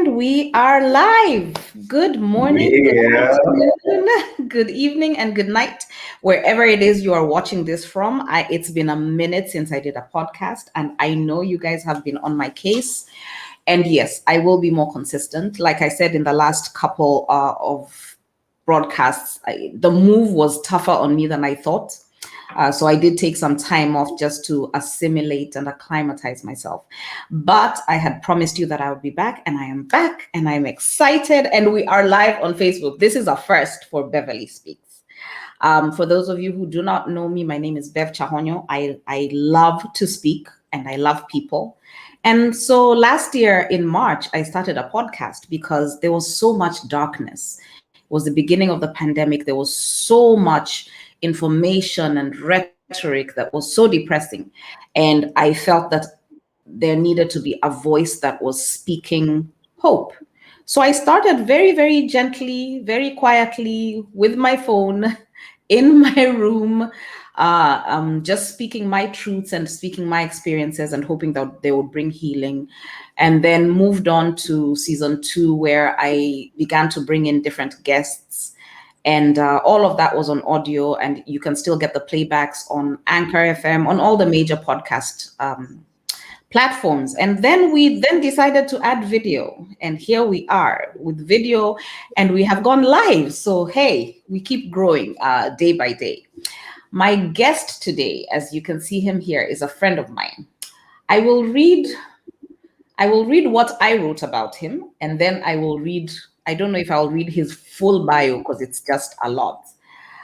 And we are live. Good morning, good Yeah. afternoon, good evening, and good night, wherever it is you are watching this from. It's been a minute since I did a podcast, and I know you guys have been on my case. And yes, I will be more consistent. Like I said in the last couple of broadcasts, the move was tougher on me than I thought. So I did take some time off just to assimilate and acclimatize myself. But I had promised you that I would be back, and I am back, and I'm excited. And we are live on Facebook. This is a first for Beverly Speaks. For those of you who do not know me, my name is Bev Chahonyo. I love to speak and I love people. And so last year in March, I started a podcast because there was so much darkness. It was the beginning of the pandemic. There was so much information and rhetoric that was so depressing. And I felt that there needed to be a voice that was speaking hope. So I started very, very gently, very quietly with my phone in my room, just speaking my truths and speaking my experiences and hoping that they would bring healing. And then moved on to season 2, where I began to bring in different guests. And all of that was on audio, and you can still get the playbacks on Anchor FM, on all the major podcast platforms. And then we decided to add video, and here we are with video, and we have gone live. So hey, we keep growing day by day. My guest today, as you can see him here, is a friend of mine. I will read what I wrote about him, and then I don't know if I'll read his full bio because it's just a lot.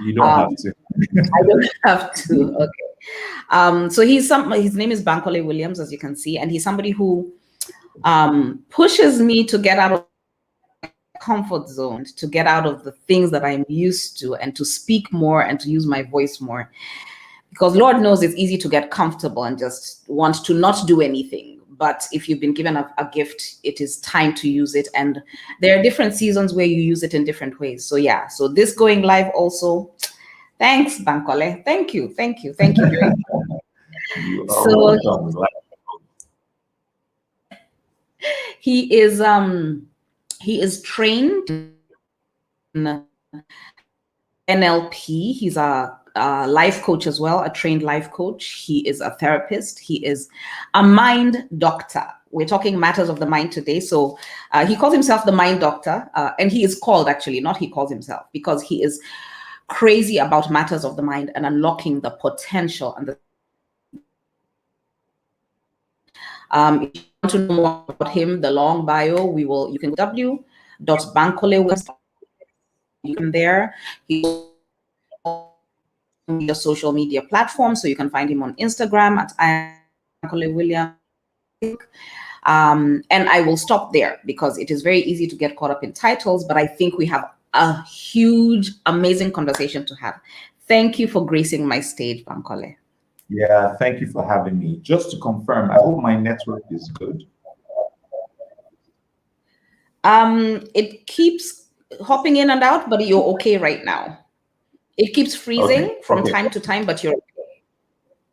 You don't have to. I don't have to. Okay. So his name is Bankole Williams, as you can see, and he's somebody who pushes me to get out of my comfort zone, to get out of the things that I'm used to, and to speak more and to use my voice more. Because Lord knows it's easy to get comfortable and just want to not do anything. But if you've been given a gift, it is time to use it. And there are different seasons where you use it in different ways. So yeah, so this going live also. Thanks, Bankole. Thank you very much. You are So welcome. he is trained in NLP. He's a life coach as well, a trained life coach. He is a therapist. He is a mind doctor. We're talking matters of the mind today. So he calls himself the mind doctor, and he is called, actually, not he calls himself, because he is crazy about matters of the mind and unlocking the potential and the if you want to know more about him, the long bio, you can go w.bankolewilliams. You can there. He's on your social media platforms, so you can find him on Instagram at Bankole Williams. And I will stop there because it is very easy to get caught up in titles, but I think we have a huge, amazing conversation to have. Thank you for gracing my stage, Bankole. Yeah, thank you for having me. Just to confirm, I hope my network is good. It keeps hopping in and out, but you're okay right now. It keeps freezing from time to time, but you're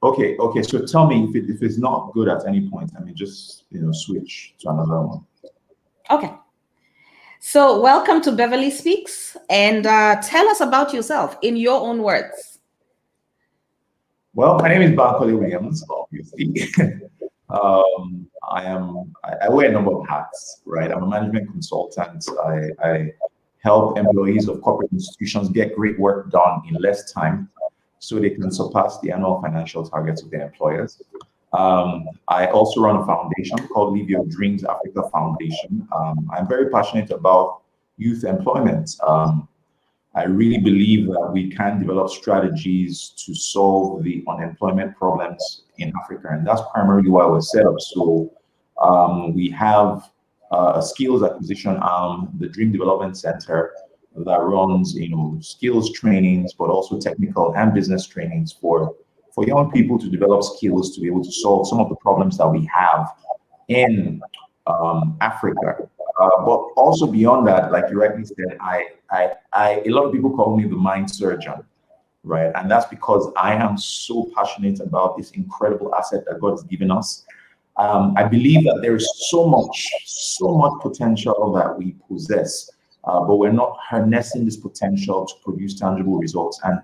okay. Okay, so tell me if it's not good at any point. I mean, just switch to another one. Okay. So welcome to Beverly Speaks, and tell us about yourself in your own words. Well, my name is Bankole Williams, obviously. I wear a number of hats, right? I'm a management consultant. I help employees of corporate institutions get great work done in less time so they can surpass the annual financial targets of their employers. I also run a foundation called Live Your Dreams Africa Foundation. I'm very passionate about youth employment. I really believe that we can develop strategies to solve the unemployment problems in Africa, and that's primarily why we're set up. So we have a skills acquisition arm, the Dream Development Center, that runs skills trainings, but also technical and business trainings for young people to develop skills to be able to solve some of the problems that we have in Africa. But also beyond that, like you rightly said, a lot of people call me the mind surgeon, right? And that's because I am so passionate about this incredible asset that God has given us. I believe that there is so much potential that we possess, but we're not harnessing this potential to produce tangible results. And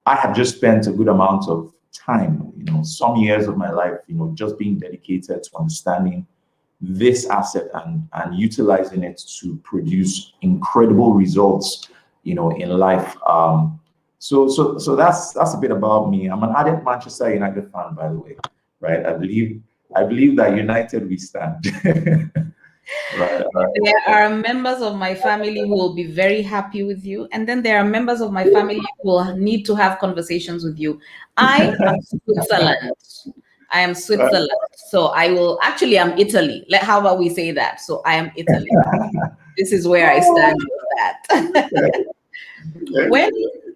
I have just spent a good amount of time, some years of my life, just being dedicated to understanding this asset and utilizing it to produce incredible results, in life. So that's a bit about me. I'm an ardent Manchester United fan, by the way, right? I believe that united we stand. Right. There are members of my family who will be very happy with you, and then there are members of my family who will need to have conversations with you. I am Switzerland. I am Switzerland. So I will actually, I'm Italy. How about we say that? So I am Italy. This is where I stand with that.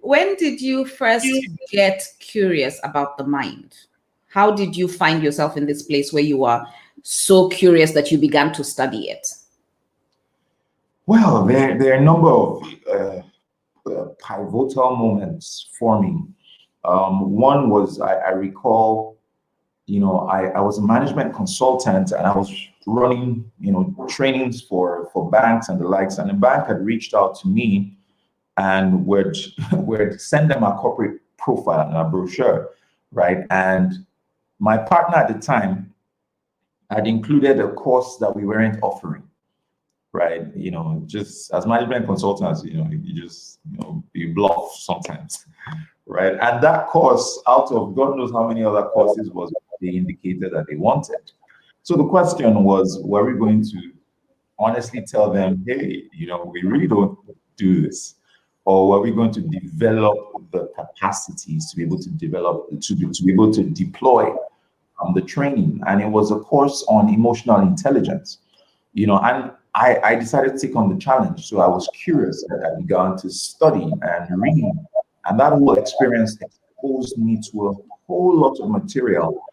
When did you first get curious about the mind? How did you find yourself in this place where you are so curious that you began to study it? Well, there are a number of pivotal moments for me. One was I recall, I was a management consultant and I was running, trainings for banks and the likes. And the bank had reached out to me and would send them a corporate profile and a brochure, right? And my partner at the time had included a course that we weren't offering, right? Just as management consultants, you bluff sometimes, right? And that course, out of God knows how many other courses, was what they indicated that they wanted. So the question was, were we going to honestly tell them, hey, we really don't do this? Or were we going to develop the capacities to be able to be able to deploy the training? And it was a course on emotional intelligence, and I decided to take on the challenge. So I was curious and I began to study and read. And that whole experience exposed me to a whole lot of material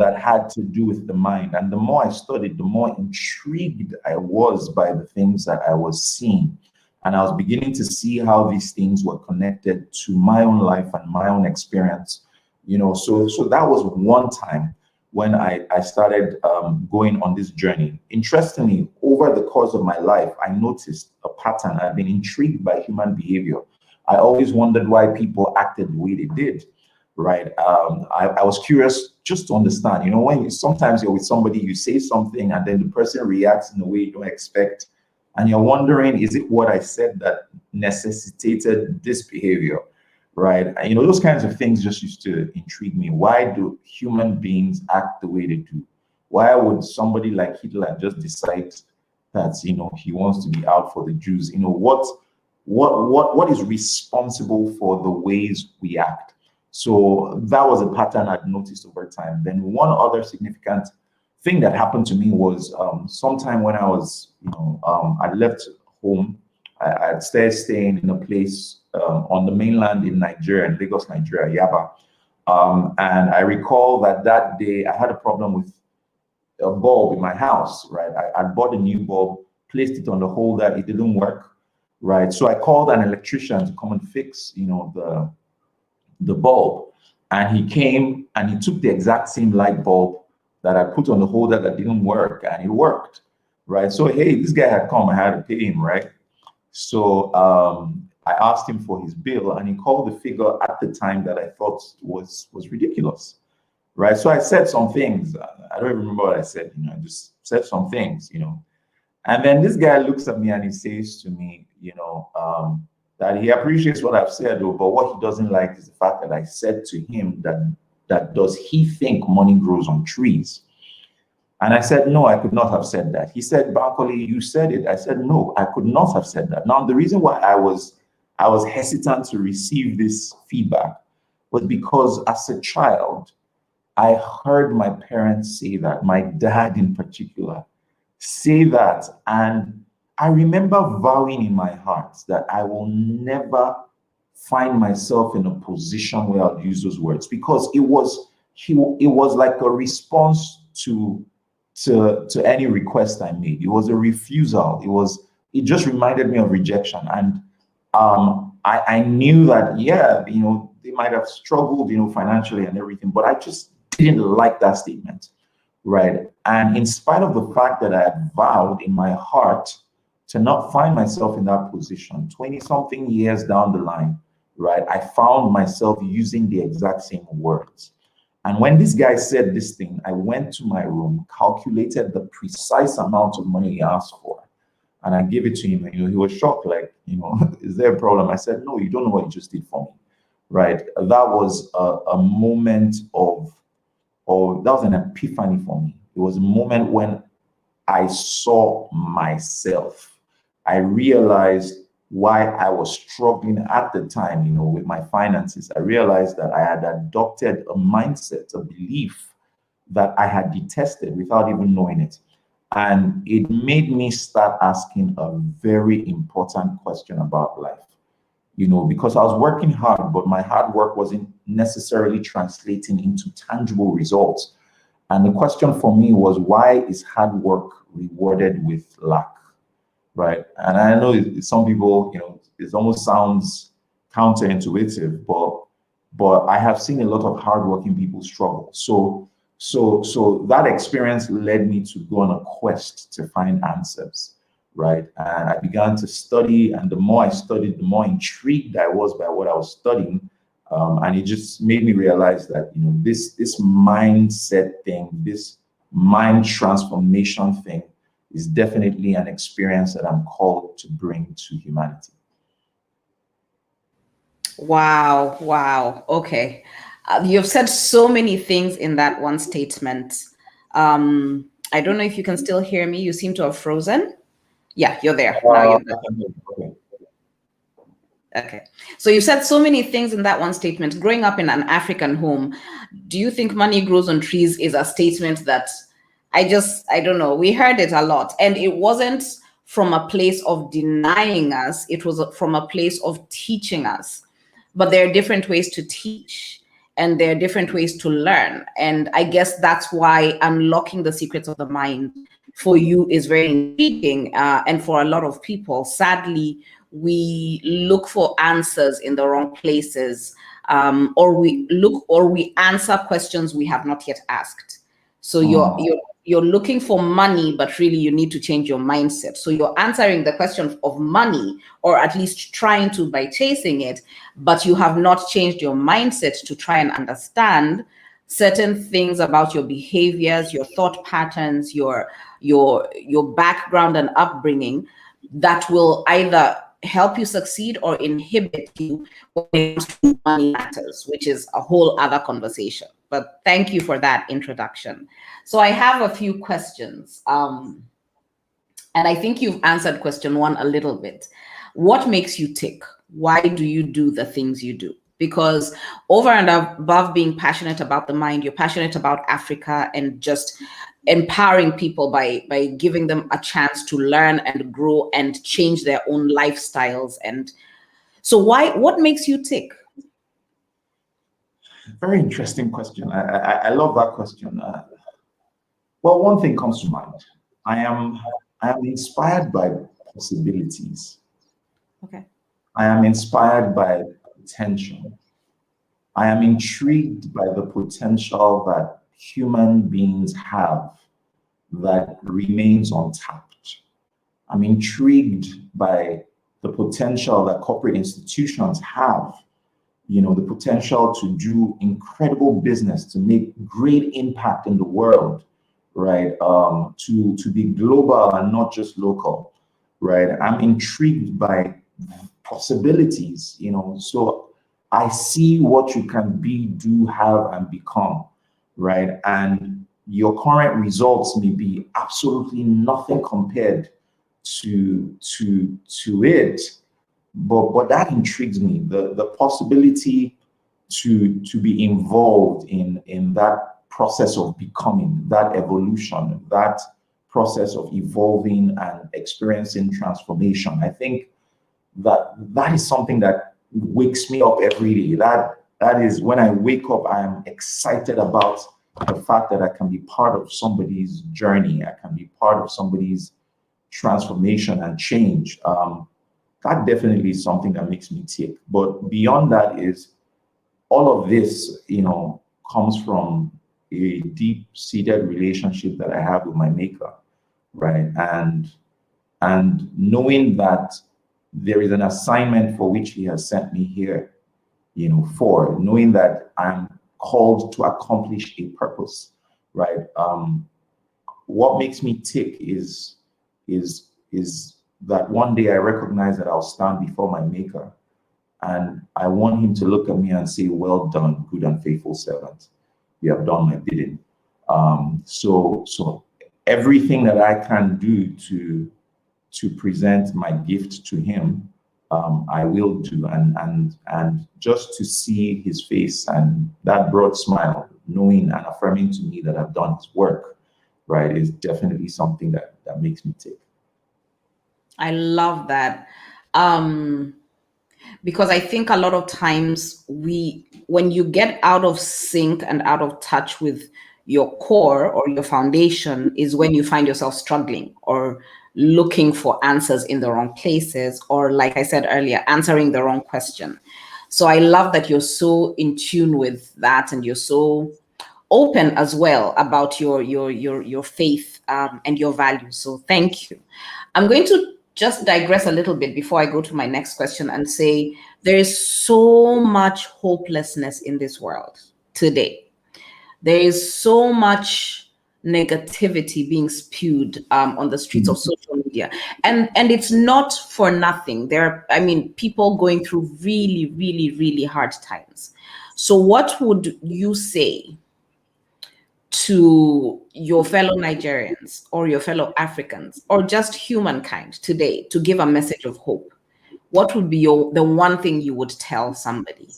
that had to do with the mind. And the more I studied, the more intrigued I was by the things that I was seeing. And I was beginning to see how these things were connected to my own life and my own experience. So that was one time when I started going on this journey. Interestingly, over the course of my life, I noticed a pattern. I've been intrigued by human behavior. I always wondered why people acted the way they did, right? I was curious just to understand, when sometimes you're with somebody, you say something and then the person reacts in a way you don't expect. And you're wondering, is it what I said that necessitated this behavior? Right. And, those kinds of things just used to intrigue me. Why do human beings act the way they do? Why would somebody like Hitler just decide that, he wants to be out for the Jews? What is responsible for the ways we act? So that was a pattern I'd noticed over time. Then one other significant thing that happened to me was sometime when I was, I left home. I'd started staying in a place on the mainland in Nigeria, in Lagos, Nigeria, Yaba. And I recall that day I had a problem with a bulb in my house, right? I bought a new bulb, placed it on the holder, it didn't work, right? So I called an electrician to come and fix, the bulb. And he came and he took the exact same light bulb that I put on the holder that didn't work, and it worked, right? So, hey, this guy had come, I had to pay him, right? So I asked him for his bill, and he called the figure at the time that I thought was ridiculous, right? So I said some things. I don't even remember what I said. I just said some things, And then this guy looks at me and he says to me, that he appreciates what I've said, but what he doesn't like is the fact that I said to him that does he think money grows on trees? And I said, no, I could not have said that. He said, Bankole, you said it. I said, no, I could not have said that. Now, the reason why I was hesitant to receive this feedback was because as a child, I heard my parents say that, my dad in particular, say that. And I remember vowing in my heart that I will never find myself in a position where I'll use those words, because it was like a response to any request I made. It was a refusal. It just reminded me of rejection. And I knew that, they might have struggled, financially and everything, but I just didn't like that statement, right? And in spite of the fact that I had vowed in my heart to not find myself in that position, 20 something years down the line, right, I found myself using the exact same words. And when this guy said this thing, I went to my room, calculated the precise amount of money he asked for, and I gave it to him. And he was shocked, like, is there a problem? I said, no, you don't know what you just did for me, right? That was a moment that was an epiphany for me. It was a moment when I saw myself. I realized why I was struggling at the time, with my finances. I realized that I had adopted a mindset, a belief that I had detested without even knowing it. And it made me start asking a very important question about life, because I was working hard, but my hard work wasn't necessarily translating into tangible results. And the question for me was, why is hard work rewarded with lack? Right. And I know some people, it almost sounds counterintuitive, but I have seen a lot of hardworking people struggle. So that experience led me to go on a quest to find answers. Right. And I began to study, and the more I studied, the more intrigued I was by what I was studying. And it just made me realize that, this mindset thing, this mind transformation thing is definitely an experience that I'm called to bring to humanity. Wow, wow. Okay. You've said so many things in that one statement. I don't know if you can still hear me. You seem to have frozen. Yeah, you're there. Now you're there. Okay. Okay. So you said so many things in that one statement. Growing up in an African home, do you think money grows on trees is a statement that I don't know. We heard it a lot. And it wasn't from a place of denying us, it was from a place of teaching us. But there are different ways to teach, and there are different ways to learn. And I guess that's why unlocking the secrets of the mind for you is very intriguing. And for a lot of people, sadly, we look for answers in the wrong places, or we answer questions we have not yet asked. So you're looking for money, but really you need to change your mindset. So you're answering the question of money, or at least trying to, by chasing it, but you have not changed your mindset to try and understand certain things about your behaviors, your thought patterns, your background and upbringing that will either help you succeed or inhibit you when it comes to money matters, which is a whole other conversation. But thank you for that introduction. So I have a few questions. And I think you've answered question one a little bit. What makes you tick? Why do you do the things you do? Because over and above being passionate about the mind, you're passionate about Africa and just empowering people by giving them a chance to learn and grow and change their own lifestyles. And so what makes you tick? Very interesting question. I love that question. Well, one thing comes to mind. I am inspired by possibilities. Okay. I am inspired by potential. I am intrigued by the potential that human beings have that remains untapped. I'm intrigued by the potential that corporate institutions have, the potential to do incredible business, to make great impact in the world, right? To be global and not just local, right? I'm intrigued by possibilities, so I see what you can be, do, have, and become, right? And your current results may be absolutely nothing compared to it, but that intrigues me. The possibility to be involved in that process of becoming, that evolution, that process of evolving and experiencing transformation. I think that is something that wakes me up every day. That is when I wake up, I am excited about the fact that I can be part of somebody's journey. I can be part of somebody's transformation and change. That definitely is something that makes me tick. But beyond that is all of this, comes from, a deep-seated relationship that I have with my maker, right? And knowing that there is an assignment for which he has sent me here, for knowing that I'm called to accomplish a purpose, right? What makes me tick is that one day I recognize that I'll stand before my maker, and I want him to look at me and say, "Well done, good and faithful servant. You have done my bidding." So everything that I can do to present my gift to him, I will do, and just to see his face and that broad smile, knowing and affirming to me that I've done his work, right, is definitely something that makes me tick. I love that. Because I think a lot of times when you get out of sync and out of touch with your core or your foundation is when you find yourself struggling or looking for answers in the wrong places, or like I said earlier, answering the wrong question. So I love that you're so in tune with that, and you're so open as well about your faith and your values. So thank you. I'm going to just digress a little bit before I go to my next question and say there is so much hopelessness in this world today. There is so much negativity being spewed on the streets of social media, and it's not for nothing. People going through really, really, really hard times. So what would you say to your fellow Nigerians or your fellow Africans or just humankind today to give a message of hope? What would be the one thing you would tell somebody?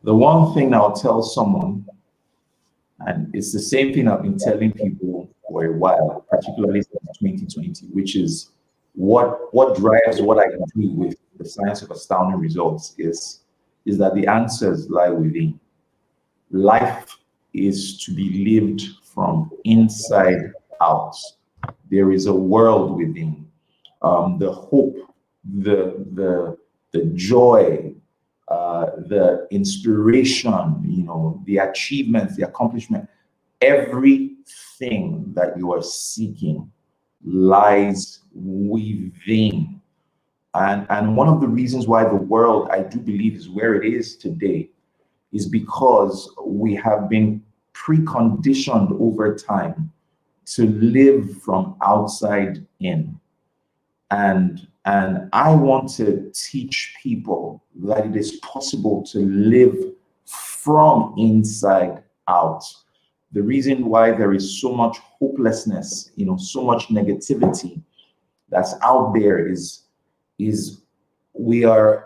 The one thing I'll tell someone, and it's the same thing I've been telling people for a while, particularly since 2020, which is what drives what I can do with the science of astounding results is that the answers lie within. Life is to be lived from inside out. There is a world within. The hope, the joy, the inspiration, the achievements, the accomplishment, everything that you are seeking lies within. And one of the reasons why the world, I do believe, is where it is today is because we have been preconditioned over time to live from outside in. And I want to teach people that it is possible to live from inside out. The reason why there is so much hopelessness, so much negativity that's out there is we are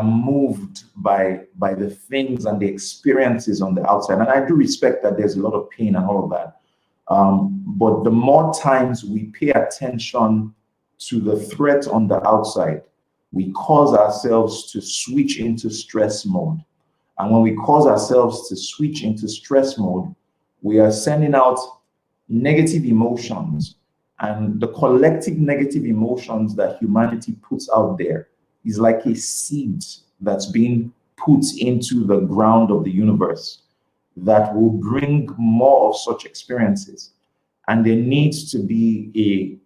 moved by the things and the experiences on the outside. And I do respect that there's a lot of pain and all of that. But the more times we pay attention to the threat on the outside, we cause ourselves to switch into stress mode. And when we cause ourselves to switch into stress mode, we are sending out negative emotions. And the collective negative emotions that humanity puts out there is like a seed that's being put into the ground of the universe that will bring more of such experiences. And there needs to be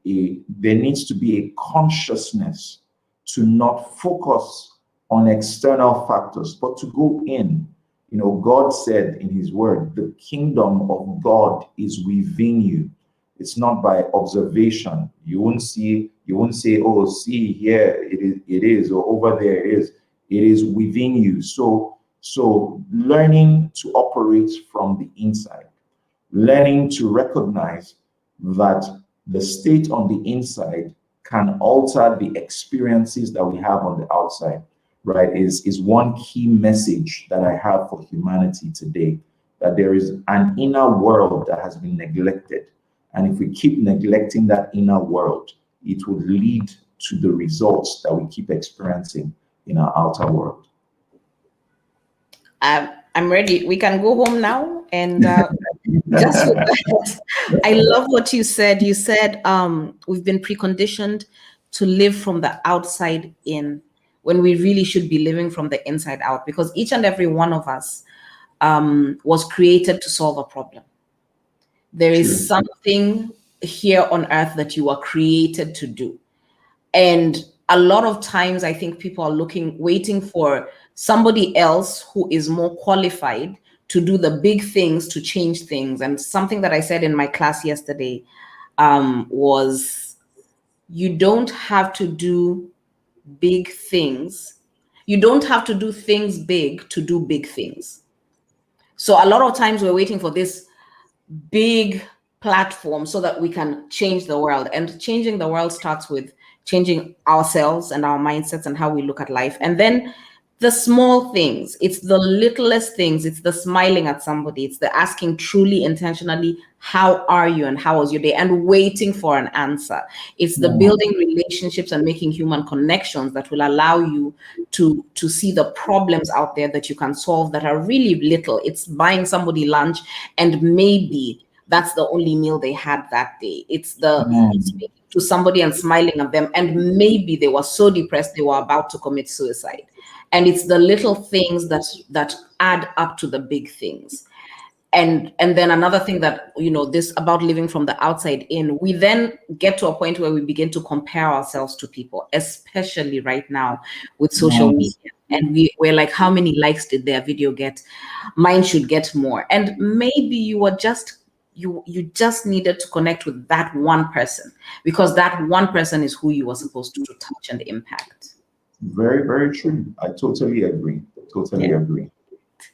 a consciousness to not focus on external factors, but to go in. God said in his word, the kingdom of God is within you. It's not by observation. You won't say, oh, see here it is, or over there it is. It is within you. So learning to operate from the inside, learning to recognize that the state on the inside can alter the experiences that we have on the outside, right, is one key message that I have for humanity today, that there is an inner world that has been neglected. And if we keep neglecting that inner world, it would lead to the results that we keep experiencing in our outer world. I'm ready. We can go home now. And just with that, I love what you said. You said we've been preconditioned to live from the outside in, when we really should be living from the inside out, because each and every one of us was created to solve a problem. There True. is something here on earth that you are created to do. And a lot of times I think people are waiting for somebody else who is more qualified to do the big things, to change things. And something that I said in my class yesterday was, you don't have to do big things. You don't have to do things big to do big things. So a lot of times we're waiting for this big platform so that we can change the world. And changing the world starts with changing ourselves and our mindsets and how we look at life. And then the small things, it's the littlest things, it's the smiling at somebody, it's the asking truly, intentionally, how are you and how was your day, and waiting for an answer. It's the building relationships and making human connections that will allow you to see the problems out there that you can solve that are really little. It's buying somebody lunch and maybe that's the only meal they had that day. It's the speaking to somebody and smiling at them, and maybe they were so depressed they were about to commit suicide. And it's the little things that add up to the big things. And then another thing that, this about living from the outside in, we then get to a point where we begin to compare ourselves to people, especially right now with social media. And we're like, how many likes did their video get? Mine should get more. And maybe you were just you just needed to connect with that one person, because that one person is who you were supposed to touch and impact. Very, very true. I totally agree. Totally agree.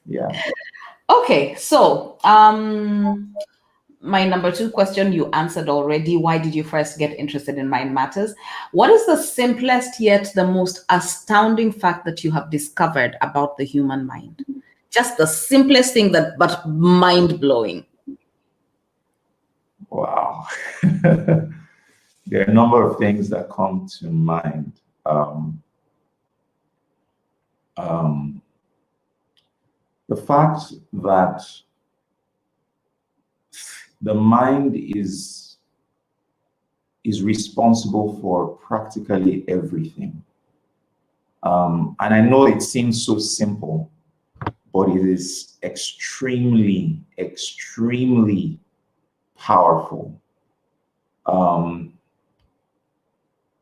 Yeah. Okay, so my number 2 question you answered already. Why did you first get interested in mind matters? What is the simplest yet the most astounding fact that you have discovered about the human mind? Just the simplest thing but mind-blowing. Wow. There are a number of things that come to mind. The fact that the mind is responsible for practically everything. And I know it seems so simple, but it is extremely, extremely powerful. I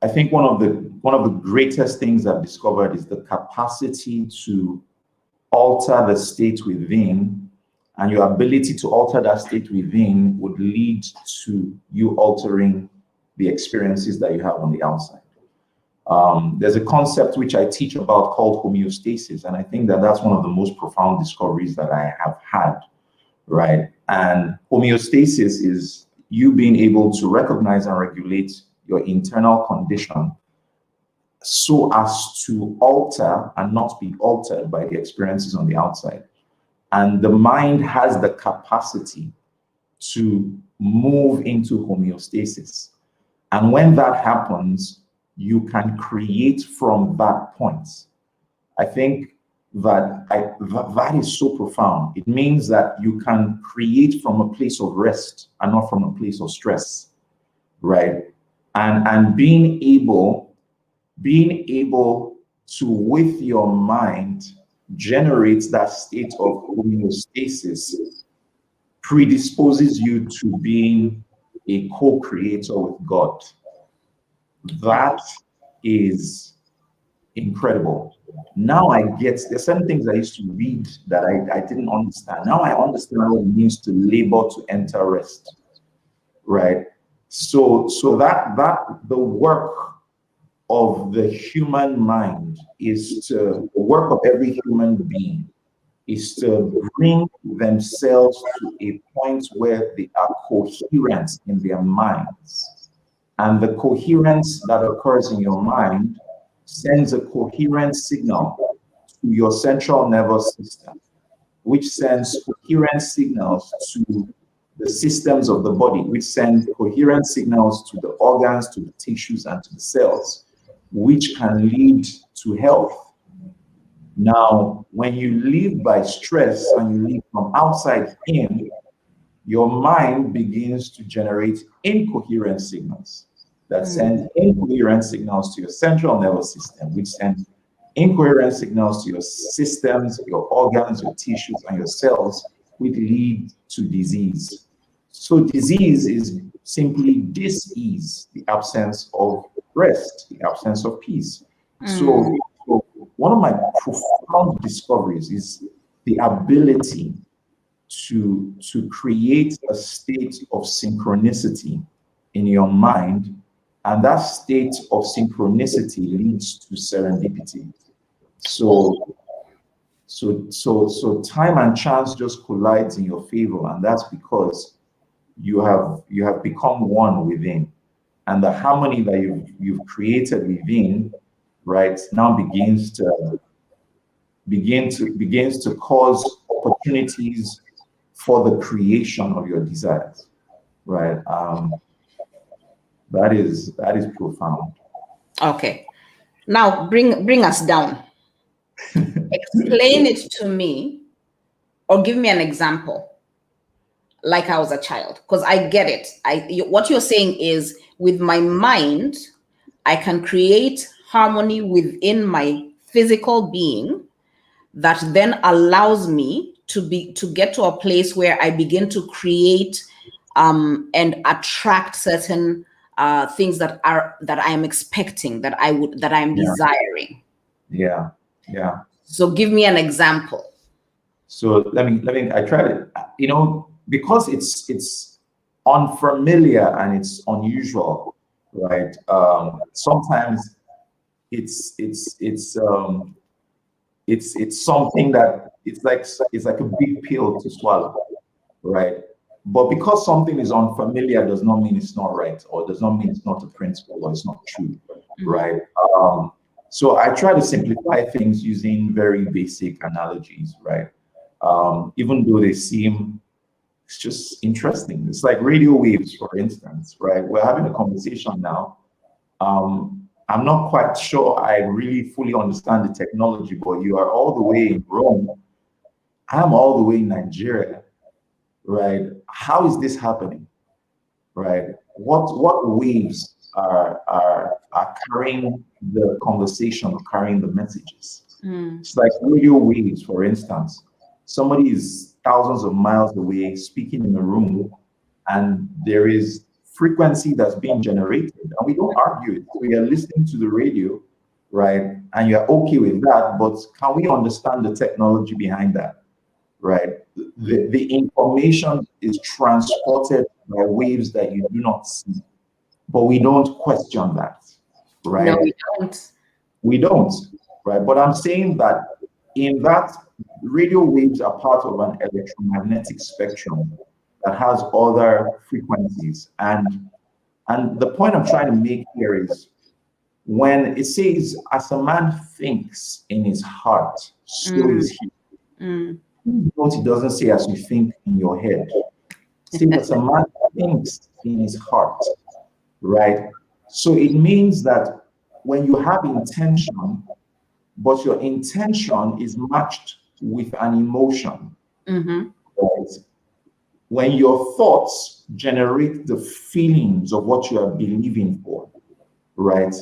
think one of the greatest things I've discovered is the capacity to alter the state within, and your ability to alter that state within would lead to you altering the experiences that you have on the outside. There's a concept which I teach about called homeostasis, and I think that that's one of the most profound discoveries that I have had, right? And homeostasis is you being able to recognize and regulate your internal condition so as to alter and not be altered by the experiences on the outside. And the mind has the capacity to move into homeostasis. And when that happens, you can create from that point. I think that that is so profound. It means that you can create from a place of rest and not from a place of stress, right? And being able to, with your mind, generate that state of homeostasis predisposes you to being a co-creator with God. That is incredible. Now I get, there's certain things I used to read that I didn't understand. Now I understand what it means to labor to enter rest, right? So that the work of the human mind is to, the work of every human being is to bring themselves to a point where they are coherent in their minds. And the coherence that occurs in your mind sends a coherent signal to your central nervous system, which sends coherent signals to the systems of the body, which send coherent signals to the organs, to the tissues, and to the cells, which can lead to health. Now, when you live by stress and you live from outside in, your mind begins to generate incoherent signals that send incoherent signals to your central nervous system, which sends Incoherent signals to your systems, your organs, your tissues, and your cells, which lead to disease. So disease is simply dis-ease, the absence of rest, the absence of peace. So one of my profound discoveries is the ability to create a state of synchronicity in your mind, and that state of synchronicity leads to serendipity. So time and chance just collides in your favor, and that's because you have become one within, and the harmony that you've created within, right, now begins to cause opportunities for the creation of your desires, right? That is profound. Okay. Now bring us down. Explain it to me, or give me an example, like I was a child, because I get it. What you're saying is, with my mind, I can create harmony within my physical being that then allows me to get to a place where I begin to create and attract certain things that I am expecting, that I am desiring. Yeah. So give me an example. So let me I try to, because it's unfamiliar and it's unusual, right? Sometimes it's something that it's like a big pill to swallow, right? But because something is unfamiliar does not mean it's not right, or does not mean it's not a principle, or it's not true, right? So I try to simplify things using very basic analogies, right? Even though they seem, it's just interesting. It's like radio waves, for instance, right? We're having a conversation now. I'm not quite sure I really fully understand the technology, but you are all the way in Rome. I'm all the way in Nigeria, right? How is this happening, right? What waves are carrying the conversation, or carrying the messages? It's like radio waves, for instance. Somebody is thousands of miles away speaking in a room, and there is frequency that's being generated, and we don't argue it. We are listening to the radio, right? And you're okay with that, but can we understand the technology behind that, right? The information is transported by waves that you do not see, but we don't question that, right? No, we don't. We don't, right? But I'm saying that in that, radio waves are part of an electromagnetic spectrum that has other frequencies. And the point I'm trying to make here is, when it says, as a man thinks in his heart, so is he. Note it doesn't say as you think in your head. It says as a man thinks in his heart, right? So it means that when you have intention, but your intention is matched with an emotion, right? When your thoughts generate the feelings of what you are believing for, right?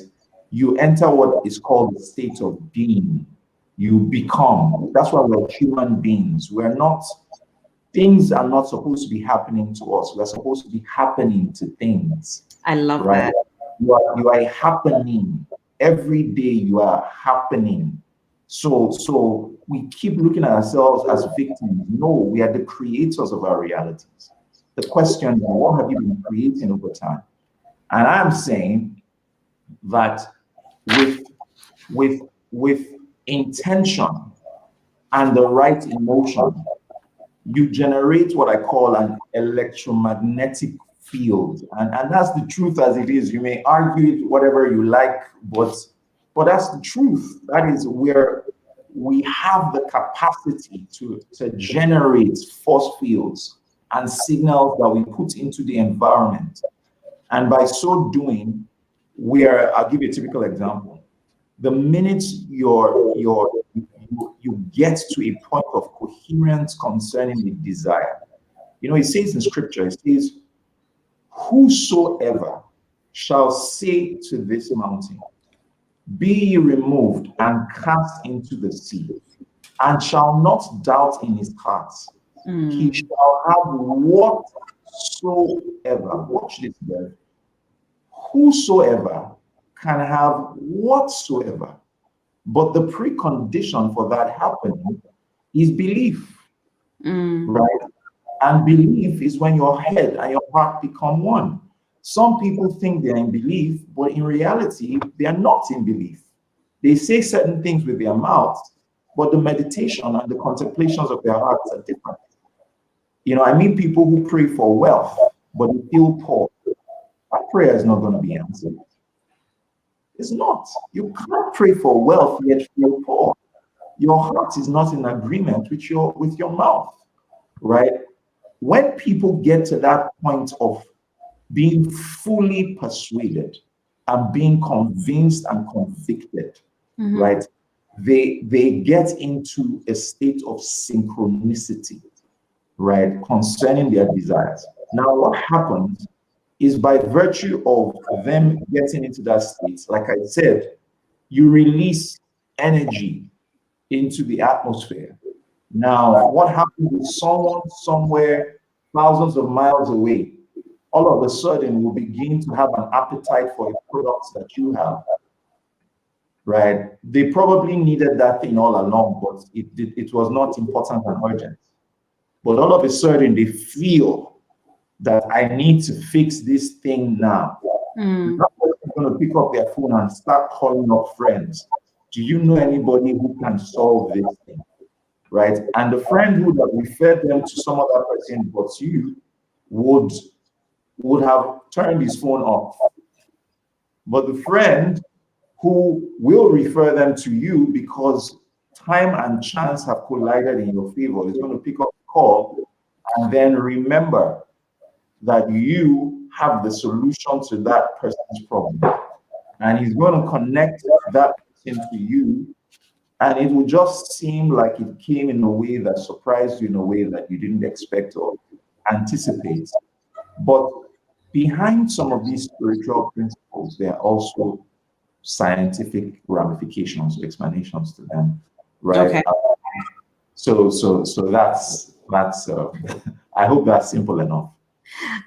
You enter what is called the state of being. You become. That's why we're human beings. Things are not supposed to be happening to us. We're supposed to be happening to things. I love right? that. You are happening. Every day you are happening. So we keep looking at ourselves as victims. No, we are the creators of our realities. The question is, what have you been creating over time? And I'm saying that with intention and the right emotion, you generate what I call an electromagnetic field. And that's the truth as it is. You may argue it whatever you like, but that's the truth. That is where we have the capacity to generate force fields and signals that we put into the environment. And by so doing, I'll give you a typical example. The minute you get to a point of coherence concerning the desire, it says in scripture, it says, whosoever shall say to this mountain, Be ye removed and cast into the sea, and shall not doubt in his heart. He shall have whatsoever. Watch this, there. Whosoever can have whatsoever. But the precondition for that happening is belief, right? And belief is when your head and your heart become one. Some people think they're in belief, but in reality, they are not in belief. They say certain things with their mouths, but the meditation and the contemplations of their hearts are different. You know, I meet people who pray for wealth, but they feel poor. That prayer is not going to be answered. It's not. You can't pray for wealth yet feel poor. Your heart is not in agreement with your mouth, right? When people get to that point of being fully persuaded and being convinced and convicted, right? They get into a state of synchronicity, right, concerning their desires. Now, what happens is by virtue of them getting into that state, like I said, you release energy into the atmosphere. Now, what happens with someone somewhere thousands of miles away, all of a sudden will begin to have an appetite for the products that you have, right? They probably needed that thing all along, but it was not important and urgent. But all of a sudden, they feel that I need to fix this thing now. That person's going to pick up their phone and start calling up friends. Do you know anybody who can solve this thing? Right? And the friend who would have referred them to some other person but you would have turned his phone off. But the friend who will refer them to you because time and chance have collided in your favor is going to pick up the call and then remember that you have the solution to that person's problem. And he's going to connect that person to you. And it will just seem like it came in a way that surprised you in a way that you didn't expect or anticipate. But behind some of these spiritual principles, there are also scientific ramifications, explanations to them, right? Okay. So that's I hope that's simple enough.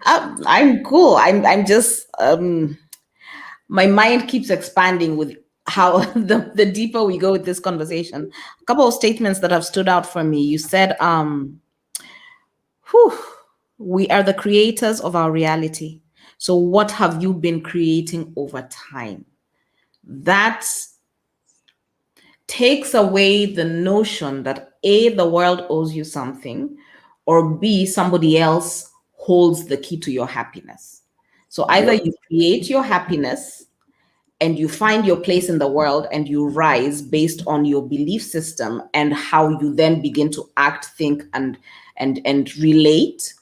I'm cool. I'm just my mind keeps expanding with how the deeper we go with this conversation. A couple of statements that have stood out for me. You said, we are the creators of our reality. So what have you been creating over time? That takes away the notion that A, the world owes you something, or B, somebody else holds the key to your happiness. So either you create your happiness and you find your place in the world and you rise based on your belief system and how you then begin to act, think, and relate,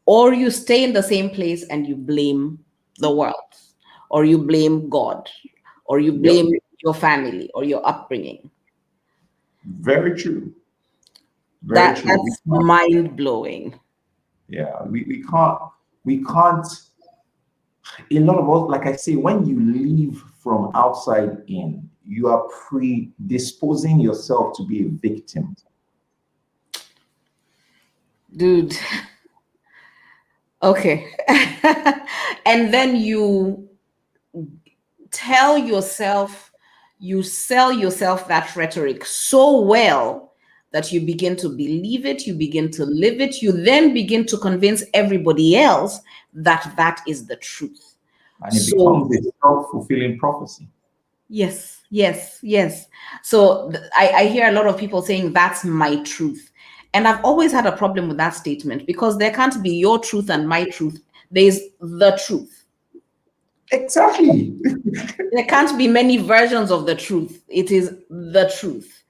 or you stay in the same place and you blame the world, or you blame God, or you blame your family or your upbringing. Very true. Very true. That's mind-blowing. Yeah, we can't. A lot of us, like I say, when you leave from outside in, you are predisposing yourself to be a victim. Dude. Okay. And then you tell yourself, you sell yourself that rhetoric so well that you begin to believe it, you begin to live it, you then begin to convince everybody else that that is the truth. And it becomes a self-fulfilling prophecy. Yes, yes, yes. So I hear a lot of people saying that's my truth. And I've always had a problem with that statement because there can't be your truth and my truth. There's the truth. Exactly. There can't be many versions of the truth. It is the truth.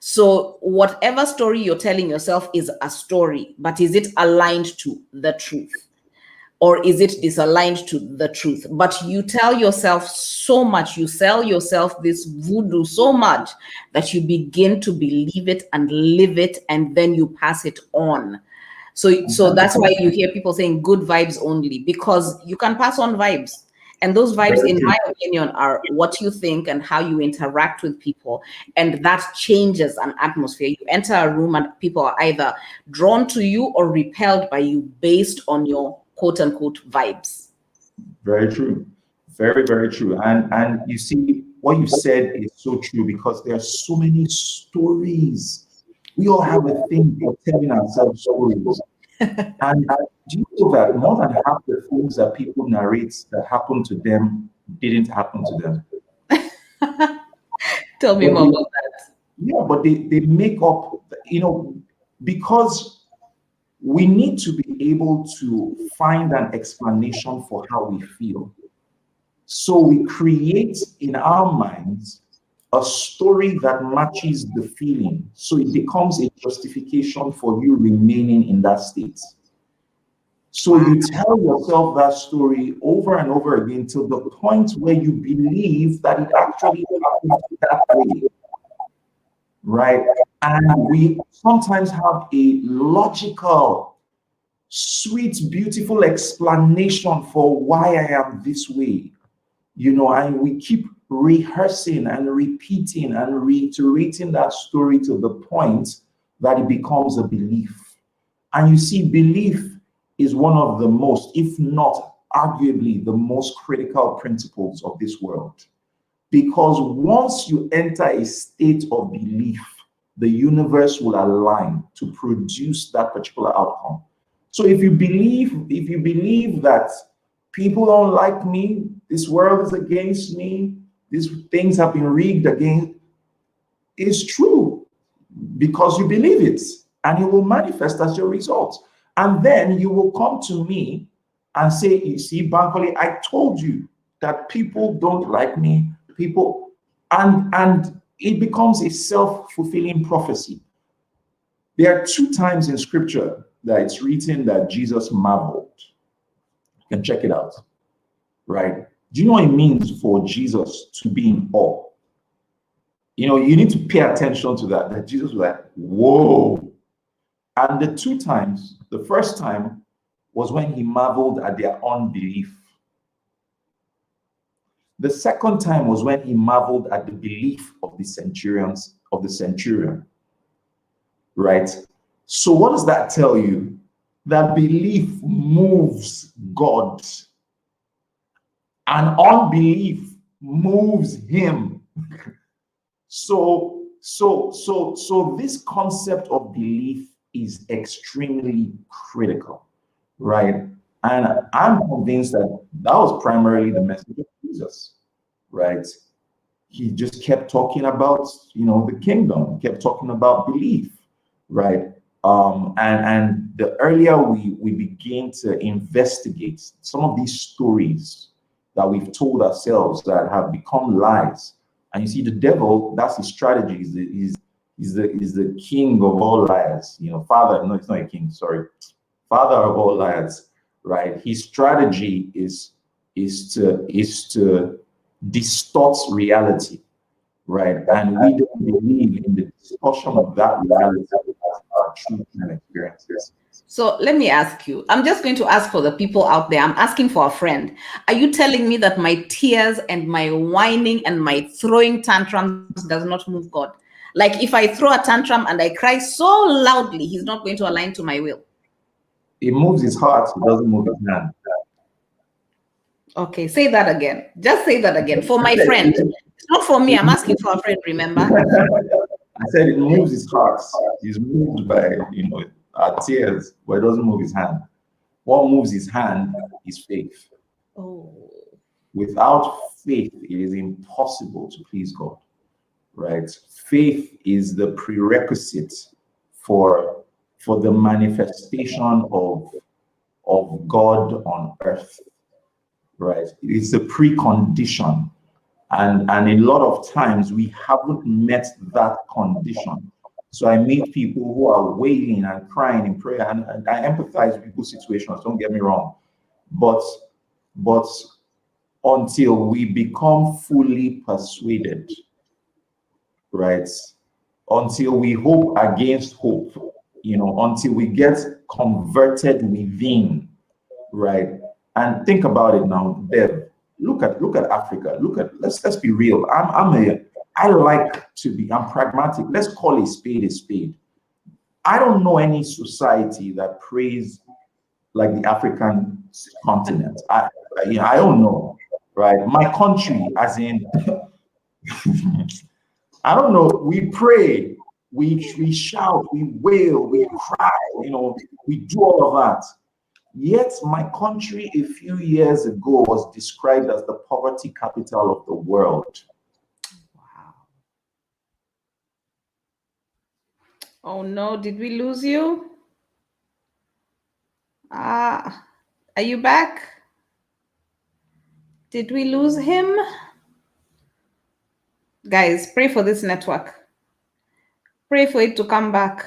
So whatever story you're telling yourself is a story, but is it aligned to the truth? Or is it disaligned to the truth? But you tell yourself so much, you sell yourself this voodoo so much that you begin to believe it and live it, and then you pass it on. So that's why you hear people saying good vibes only, because you can pass on vibes. And those vibes, Very in true. my opinion, are what you think and how you interact with people. And that changes an atmosphere. You enter a room and people are either drawn to you or repelled by you based on your quote unquote vibes. Very true. Very, very true. And you see, what you said is so true because there are so many stories. We all have a thing for telling ourselves stories. And do you know that more than half the things that people narrate that happened to them didn't happen to them? Tell me But more they, about that. yeah, but they make up, because we need to be able to find an explanation for how we feel. So we create in our minds a story that matches the feeling. So it becomes a justification for you remaining in that state. So Wow. you tell yourself that story over and over again till the point where you believe that it actually happened that way, right? And we sometimes have a logical, sweet, beautiful explanation for why I am this way, and we keep rehearsing and repeating and reiterating that story to the point that it becomes a belief. And you see, belief is one of the most, if not arguably the most critical principles of this world. Because once you enter a state of belief, the universe will align to produce that particular outcome. So if you believe that people don't like me, this world is against me, these things have been rigged against, it's true because you believe it and it will manifest as your result. And then you will come to me and say, you see, Bankole, I told you that people don't like me, and it becomes a self-fulfilling prophecy. There are 2 times in scripture that it's written that Jesus marveled. You can check it out, right? Do you know what it means for Jesus to be in awe? You need to pay attention to that Jesus was like, whoa. And the 2 times, the first time was when he marveled at their unbelief. The second time was when he marveled at the belief of the centurion, right? So what does that tell you? That belief moves God, and unbelief moves him. So this concept of belief is extremely critical, right? And I'm convinced that was primarily the message of Jesus, right? He just kept talking about, the kingdom, kept talking about belief, right? And the earlier we begin to investigate some of these stories that we've told ourselves that have become lies, and you see, the devil, that's his strategy. He's the king of all liars. Father. No, it's not a king. Sorry, father of all liars. Right. His strategy is to distort reality. Right. And we don't believe in the distortion of that reality as our truth and experiences. So let me ask you, I'm just going to ask for the people out there. I'm asking for a friend. Are you telling me that my tears and my whining and my throwing tantrums does not move God? Like if I throw a tantrum and I cry so loudly, he's not going to align to my will. It moves his heart, it doesn't move his hand. Okay, say that again. Just say that again. For my friend. It's not for me. I'm asking for a friend, remember? I said it moves his heart. He's moved by, our tears, but it doesn't move his hand. What moves his hand is faith. Oh. Without faith, it is impossible to please God, right? Faith is the prerequisite for the manifestation of God on earth, right? It is the precondition. And a lot of times we haven't met that condition. So I meet people who are wailing and crying in prayer, and I empathize with people's situations, don't get me wrong. But until we become fully persuaded, right? Until we hope against hope, until we get converted within, right? And think about it now, Bev. look at Africa. Let's be real. I'm pragmatic. Let's call a spade a spade. I don't know any society that prays like the African continent. I don't know, right? My country, as in, I don't know. We pray, we shout, we wail, we cry. We do all of that. Yet my country a few years ago was described as the poverty capital of the world. Wow. Oh no, did we lose you? Are you back? Did we lose him? Guys, pray for this network. Pray for it to come back.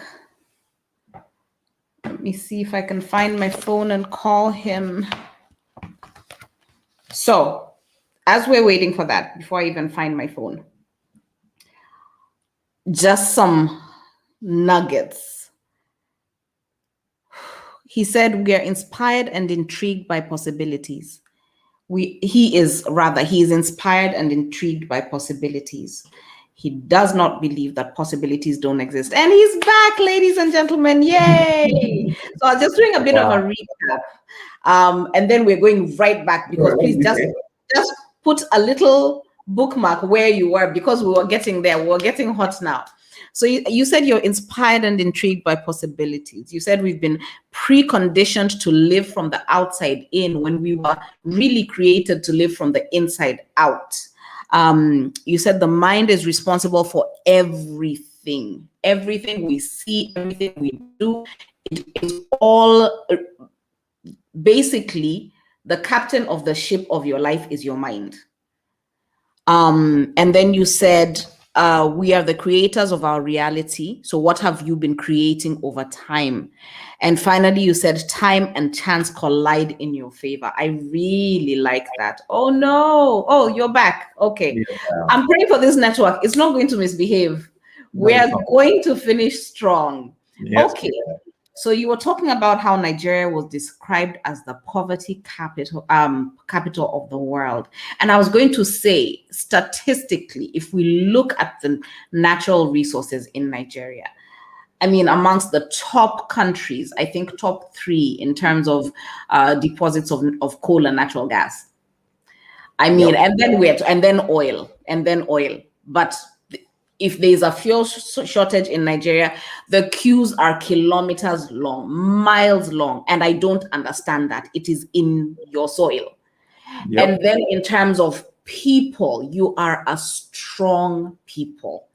Let me see if I can find my phone and call him. So, as we're waiting for that, before I even find my phone, just some nuggets. He said, we are inspired and intrigued by possibilities. He is inspired and intrigued by possibilities. He does not believe that possibilities don't exist. And he's back, ladies and gentlemen. Yay! So I'm just doing a bit of a recap. And then we're going right back, because please just put a little bookmark where you were, because we were getting there. We were getting hot now. So you said you're inspired and intrigued by possibilities. You said we've been preconditioned to live from the outside in, when we were really created to live from the inside out. You said the mind is responsible for everything we see, everything we do. It is all basically the captain of the ship of your life is your mind. And then you said, we are the creators of our reality. So what have you been creating over time? And finally, you said time and chance collide in your favor. I really like that. Oh no. Oh, you're back. Okay. Yeah. I'm praying for this network. It's not going to misbehave. No, we are going to finish strong. Yes, okay. Yeah. So you were talking about how Nigeria was described as the poverty capital of the world. And I was going to say, statistically, if we look at the natural resources in Nigeria, I mean, amongst the top countries, I think top 3 in terms of deposits of coal and natural gas. I mean, yep. and then oil. But if there's a fuel shortage in Nigeria, the queues are kilometers long, miles long, and I don't understand that. It is in your soil. Yep. And then in terms of people, you are a strong people.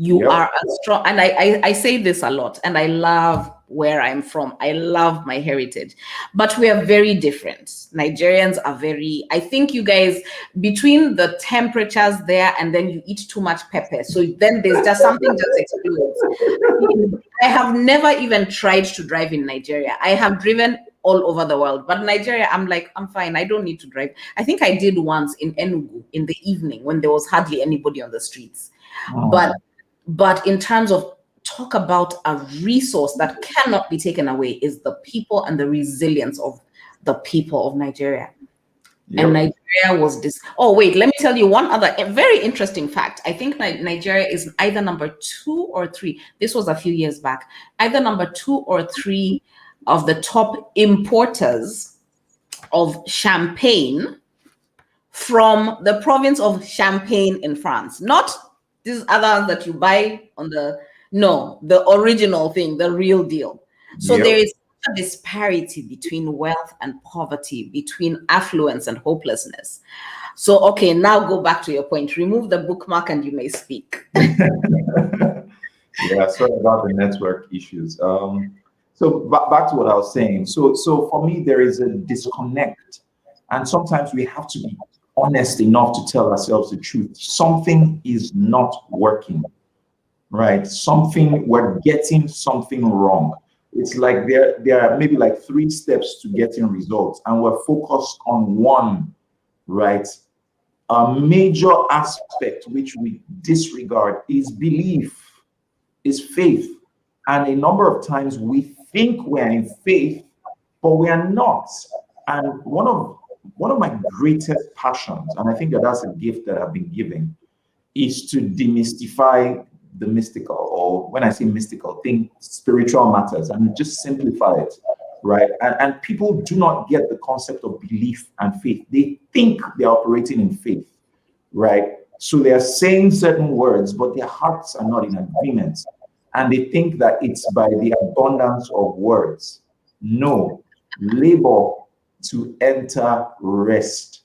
You yep. are a strong, and I say this a lot, and I love where I'm from. I love my heritage, but we are very different. Nigerians are I think you guys, between the temperatures there, and then you eat too much pepper. So then there's just something just explodes. I have never even tried to drive in Nigeria. I have driven all over the world, but Nigeria, I'm like, I'm fine. I don't need to drive. I think I did once in Enugu in the evening when there was hardly anybody on the streets. Oh. But in terms of talk about a resource that cannot be taken away is the people and the resilience of the people of Nigeria. Yep. And Nigeria was this. Oh, wait, let me tell you one other very interesting fact. I think Nigeria is either number 2 or 3. This was a few years back. Either number 2 or 3 of the top importers of champagne from the province of Champagne in France. Not these others that you buy on the original thing, the real deal. So yep. There is a disparity between wealth and poverty, between affluence and hopelessness. So, okay, now go back to your point. Remove the bookmark and you may speak. Yeah, sorry about the network issues. So back to what I was saying. So for me, there is a disconnect, and sometimes we have to be honest enough to tell ourselves the truth. Something is not working, right? We're getting something wrong. It's like there are maybe like 3 steps to getting results, and we're focused on one, right? A major aspect which we disregard is belief, is faith. And a number of times we think we're in faith, but we are not. And one of one of my greatest passions, and I think that that's a gift that I've been given, is to demystify the mystical, or when I say mystical, think spiritual matters, and just simplify it, right? And people do not get the concept of belief and faith. They think they're operating in faith, right? So they are saying certain words, but their hearts are not in agreement. And they think that it's by the abundance of words. No, labor to enter rest.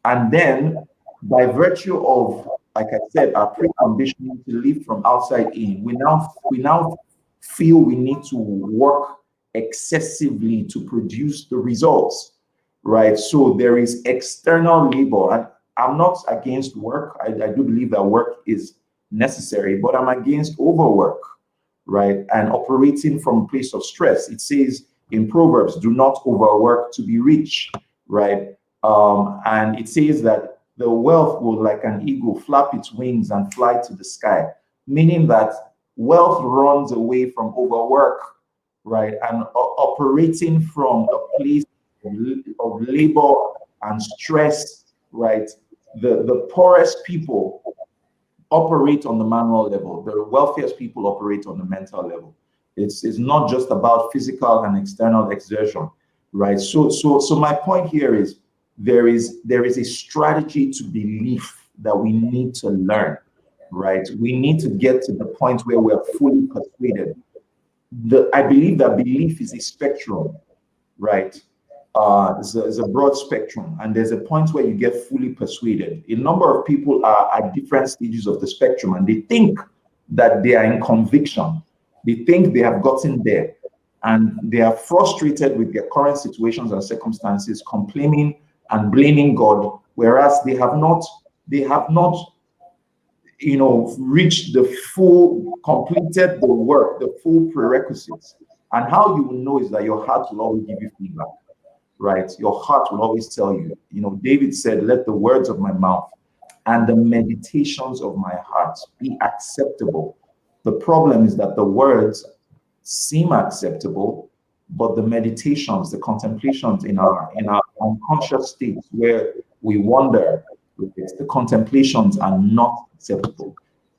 And then, by virtue of, like I said, our preconditioning to live from outside in, we now feel we need to work excessively to produce the results, right? So there is external labor, and I'm not against work. I do believe that work is necessary, but I'm against overwork, right? And operating from a place of stress. It says in Proverbs, do not overwork to be rich, right? And it says that the wealth will, like an eagle, flap its wings and fly to the sky, meaning that wealth runs away from overwork, right? And operating from a place of labor and stress, right? The poorest people operate on the manual level. The wealthiest people operate on the mental level. It's not just about physical and external exertion, right? So my point here is there is a strategy to belief that we need to learn, right? We need to get to the point where we're fully persuaded. I believe that belief is a spectrum, right? It's a broad spectrum, and there's a point where you get fully persuaded. A number of people are at different stages of the spectrum, and they think that they are in conviction. They think they have gotten there, and they are frustrated with their current situations and circumstances, complaining and blaming God, whereas they have not, reached the full, completed the work, the full prerequisites. And how you will know is that your heart will always give you feedback, right? Your heart will always tell you. David said, let the words of my mouth and the meditations of my heart be acceptable. The problem is that the words seem acceptable, but the meditations, the contemplations in our unconscious states where we wonder, the contemplations are not acceptable,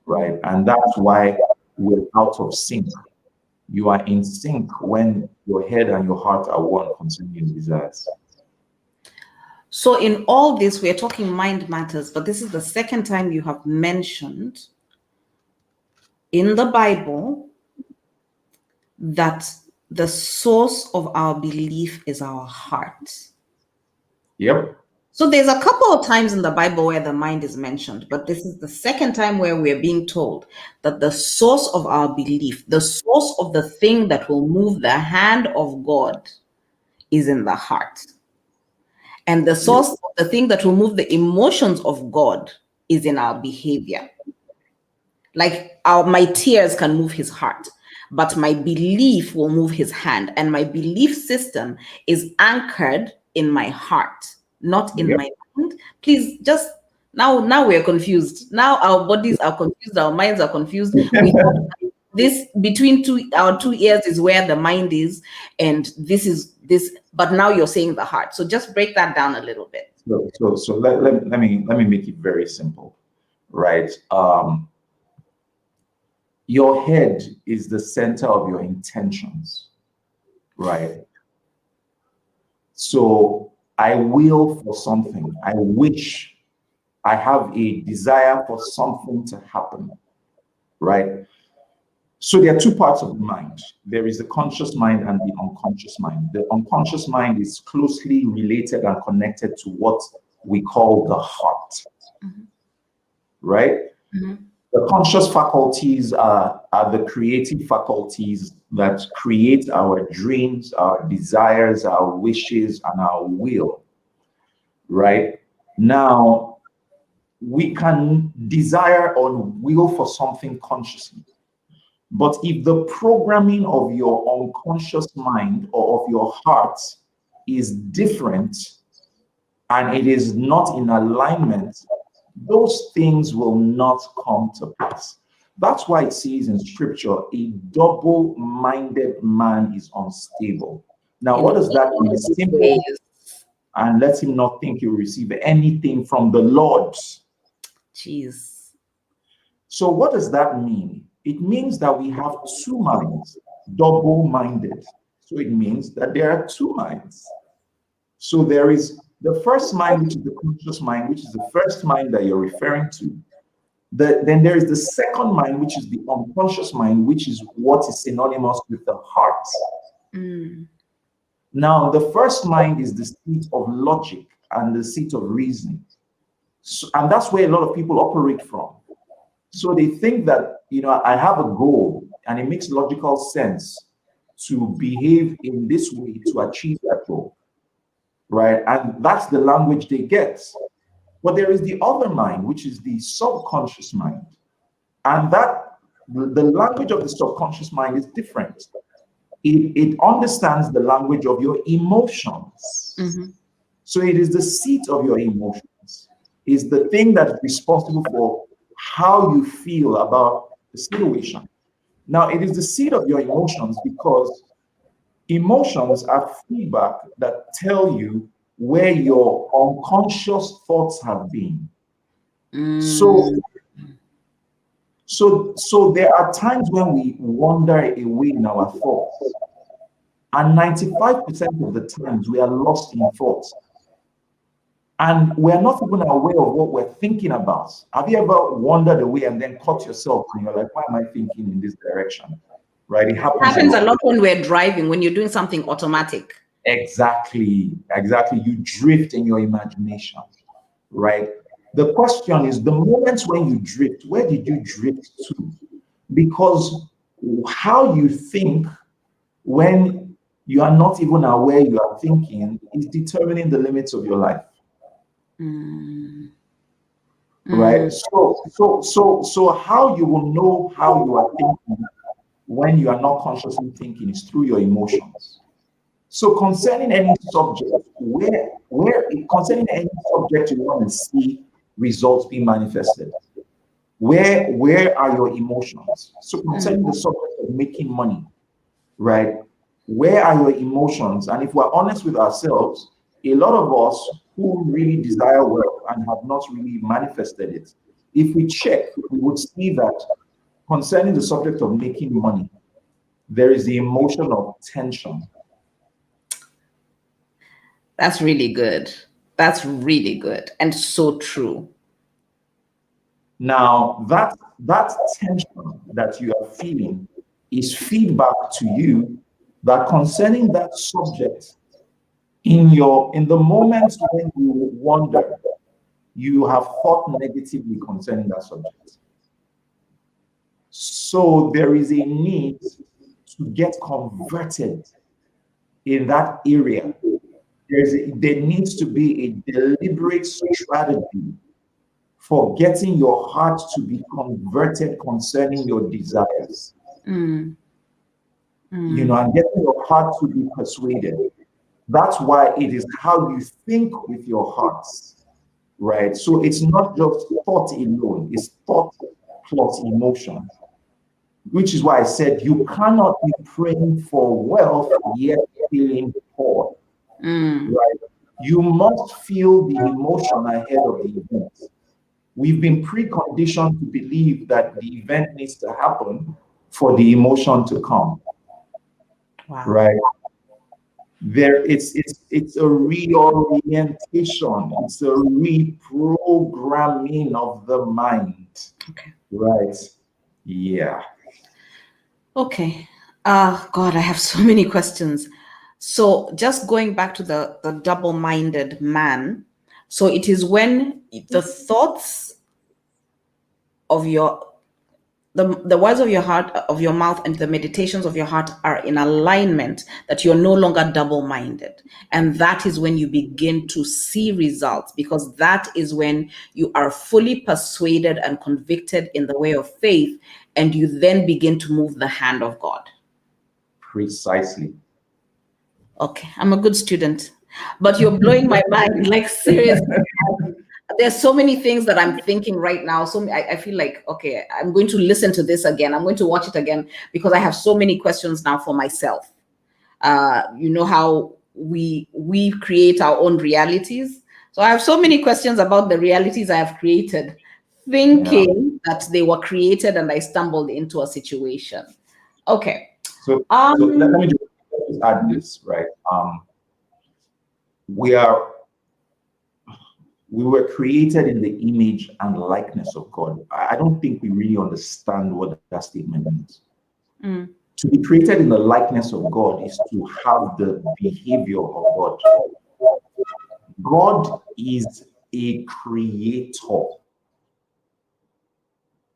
right? And that's why we're out of sync. You are in sync when your head and your heart are one concerning your desires. So in all this, we're talking mind matters, but this is the second time you have mentioned in the Bible that the source of our belief is our heart. Yep. So there's a couple of times in the Bible where the mind is mentioned, but this is the second time where we're being told that the source of our belief, the source of the thing that will move the hand of God, is in the heart. And the source of the thing that will move the emotions of God is in our behavior. Like my tears can move his heart, but my belief will move his hand. And my belief system is anchored in my heart, not in my mind. Please, just now we're confused. Now our bodies are confused, our minds are confused. We thought this between our two ears is where the mind is, and this is this, but now you're saying the heart. So just break that down a little bit. So let me make it very simple, right? Your head is the center of your intentions, right? So I will for something. I wish, I have a desire for something to happen, right? So there are two parts of the mind. There is the conscious mind and the unconscious mind. The unconscious mind is closely related and connected to what we call the heart, right? The conscious faculties are the creative faculties that create our dreams, our desires, our wishes, and our will, right? Now, we can desire or will for something consciously. But if the programming of your unconscious mind or of your heart is different and it is not in alignment, those things will not come to pass. That's why it says in scripture, a double-minded man is unstable. Now, what does that mean? and let him not think he will receive anything from the Lord. Jeez. So what does that mean? It means that we have two minds, double-minded. So it means that there are two minds. So there is the first mind, which is the conscious mind, which is the first mind that you're referring to. Then there is the second mind, which is the unconscious mind, which is what is synonymous with the heart. Now, the first mind is the seat of logic and the seat of reasoning. So, and that's where a lot of people operate from. So they think that, I have a goal and it makes logical sense to behave in this way to achieve that goal, right? And that's the language they get. But there is the other mind, which is the subconscious mind. And the language of the subconscious mind is different. It understands the language of your emotions. So it is the seat of your emotions. It's the thing that is responsible for how you feel about the situation. Now, it is the seat of your emotions because emotions are feedback that tell you where your unconscious thoughts have been. So there are times when we wander away in our thoughts, and 95% of the times we are lost in thoughts. And we're not even aware of what we're thinking about. Have you ever wandered away and then caught yourself and you're like, why am I thinking in this direction? Right? It happens A lot when we're driving, when you're doing something automatic. Exactly. You drift in your imagination, right? The question is, the moments when you drift, where did you drift to? Because how you think when you are not even aware you are thinking is determining the limits of your life. Right? So how you will know how you are thinking when you are not consciously thinking is through your emotions. So concerning any subject, concerning any subject you want to see results being manifested, where are your emotions? So concerning the subject of making money, right? Where are your emotions? And if we're honest with ourselves, a lot of us who really desire wealth and have not really manifested it, if we check, we would see that concerning the subject of making money, there is the emotion of tension. That's really good. That's really good and so true. Now, that tension that you are feeling is feedback to you that concerning that subject, in the moments when you wonder, you have thought negatively concerning that subject. So there is a need to get converted in that area. There needs to be a deliberate strategy for getting your heart to be converted concerning your desires. And getting your heart to be persuaded. That's why it is how you think with your hearts, right? So it's not just thought alone, it's thought plus emotion, which is why I said you cannot be praying for wealth yet feeling poor, right? You must feel the emotion ahead of the event. We've been preconditioned to believe that the event needs to happen for the emotion to come. Wow. Right? It's a reorientation, it's a reprogramming of the mind. Okay. Right. Yeah. Okay. God, I have so many questions. So just going back to the double-minded man. So it is when the thoughts of the words of your heart, of your mouth, and the meditations of your heart are in alignment, that you're no longer double-minded. And that is when you begin to see results, because that is when you are fully persuaded and convicted in the way of faith, and you then begin to move the hand of God. Precisely. Okay, I'm a good student, but you're blowing my mind, like seriously. There's so many things that I'm thinking right now. So I feel like, okay, I'm going to listen to this again. I'm going to watch it again because I have so many questions now for myself. You know how we create our own realities. So I have so many questions about the realities I have created, thinking that they were created and I stumbled into a situation. Okay. So let me just add this, right? We were created in the image and likeness of God. I don't think we really understand what that statement means. To be created in the likeness of God is to have the behavior of God. God is a creator.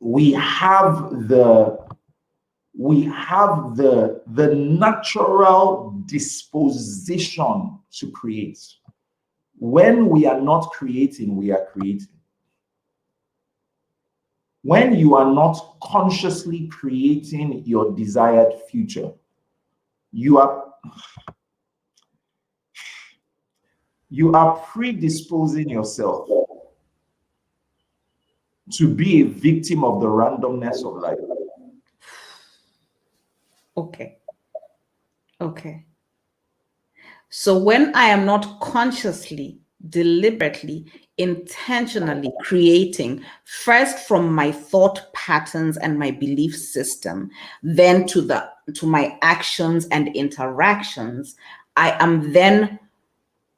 We have the natural disposition to create. When we are not creating, we are creating. When you are not consciously creating your desired future, you are predisposing yourself to be a victim of the randomness of life. Okay. So when I am not consciously, deliberately, intentionally creating, first from my thought patterns and my belief system, then to my actions and interactions, I am then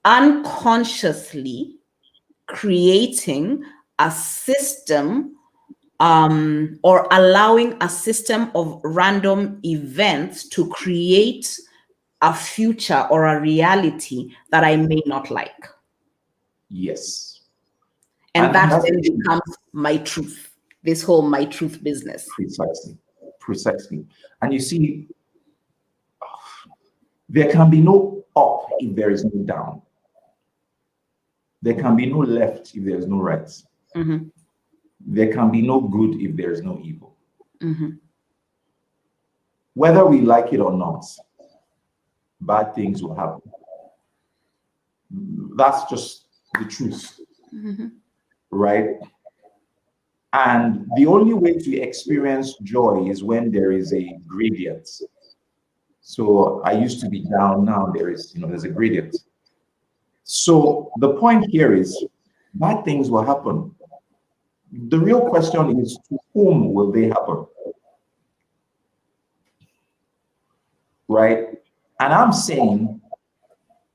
unconsciously creating a system or allowing a system of random events to create a future or a reality that I may not like. Yes. And that then becomes my truth, this whole my truth business. Precisely. And you see, there can be no up if there is no down. There can be no left if there is no right. Mm-hmm. There can be no good if there is no evil. Mm-hmm. Whether we like it or not, bad things will happen. That's just the truth. Mm-hmm. Right? And the only way to experience joy is when there is a gradient. So I used to be down, now there's a gradient. So the point here is bad things will happen. The real question is, to whom will they happen? Right? And I'm saying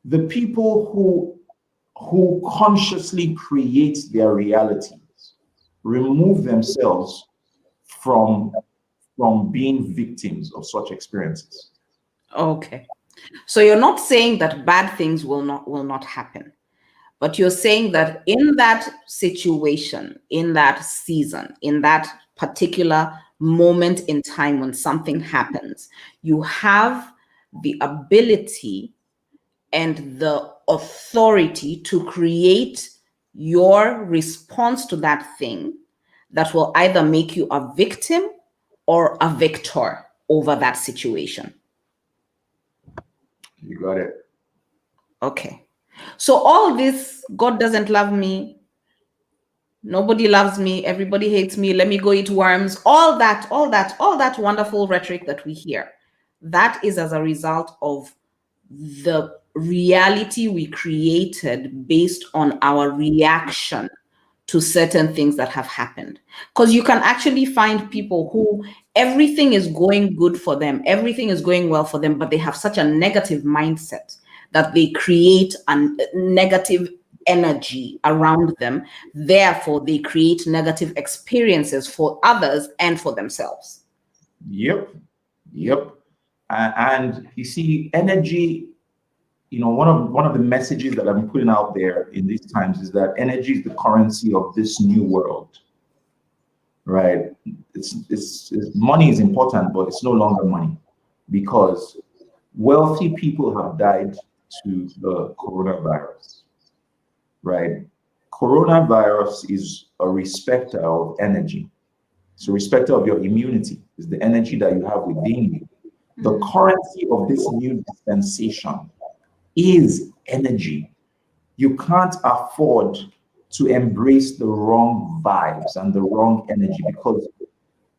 the people who consciously create their realities remove themselves from being victims of such experiences. Okay. So you're not saying that bad things will not happen, but you're saying that in that situation, in that season, in that particular moment in time when something happens, you have the ability and the authority to create your response to that thing that will either make you a victim or a victor over that situation. You got it. Okay. So all this, God doesn't love me, nobody loves me, everybody hates me, let me go eat worms, all that wonderful rhetoric that we hear, that is as a result of the reality we created based on our reaction to certain things that have happened. Because you can actually find people who everything is going good for them, everything is going well for them, but they have such a negative mindset that they create a negative energy around them. Therefore, they create negative experiences for others and for themselves. Yep. And you see, energy, one of the messages that I'm putting out there in these times is that energy is the currency of this new world, right? It's money is important, but it's no longer money, because wealthy people have died to the coronavirus, right? Coronavirus is a respecter of energy. It's a respecter of your immunity. It's the energy that you have within you. The currency of this new dispensation is energy. You can't afford to embrace the wrong vibes and the wrong energy, because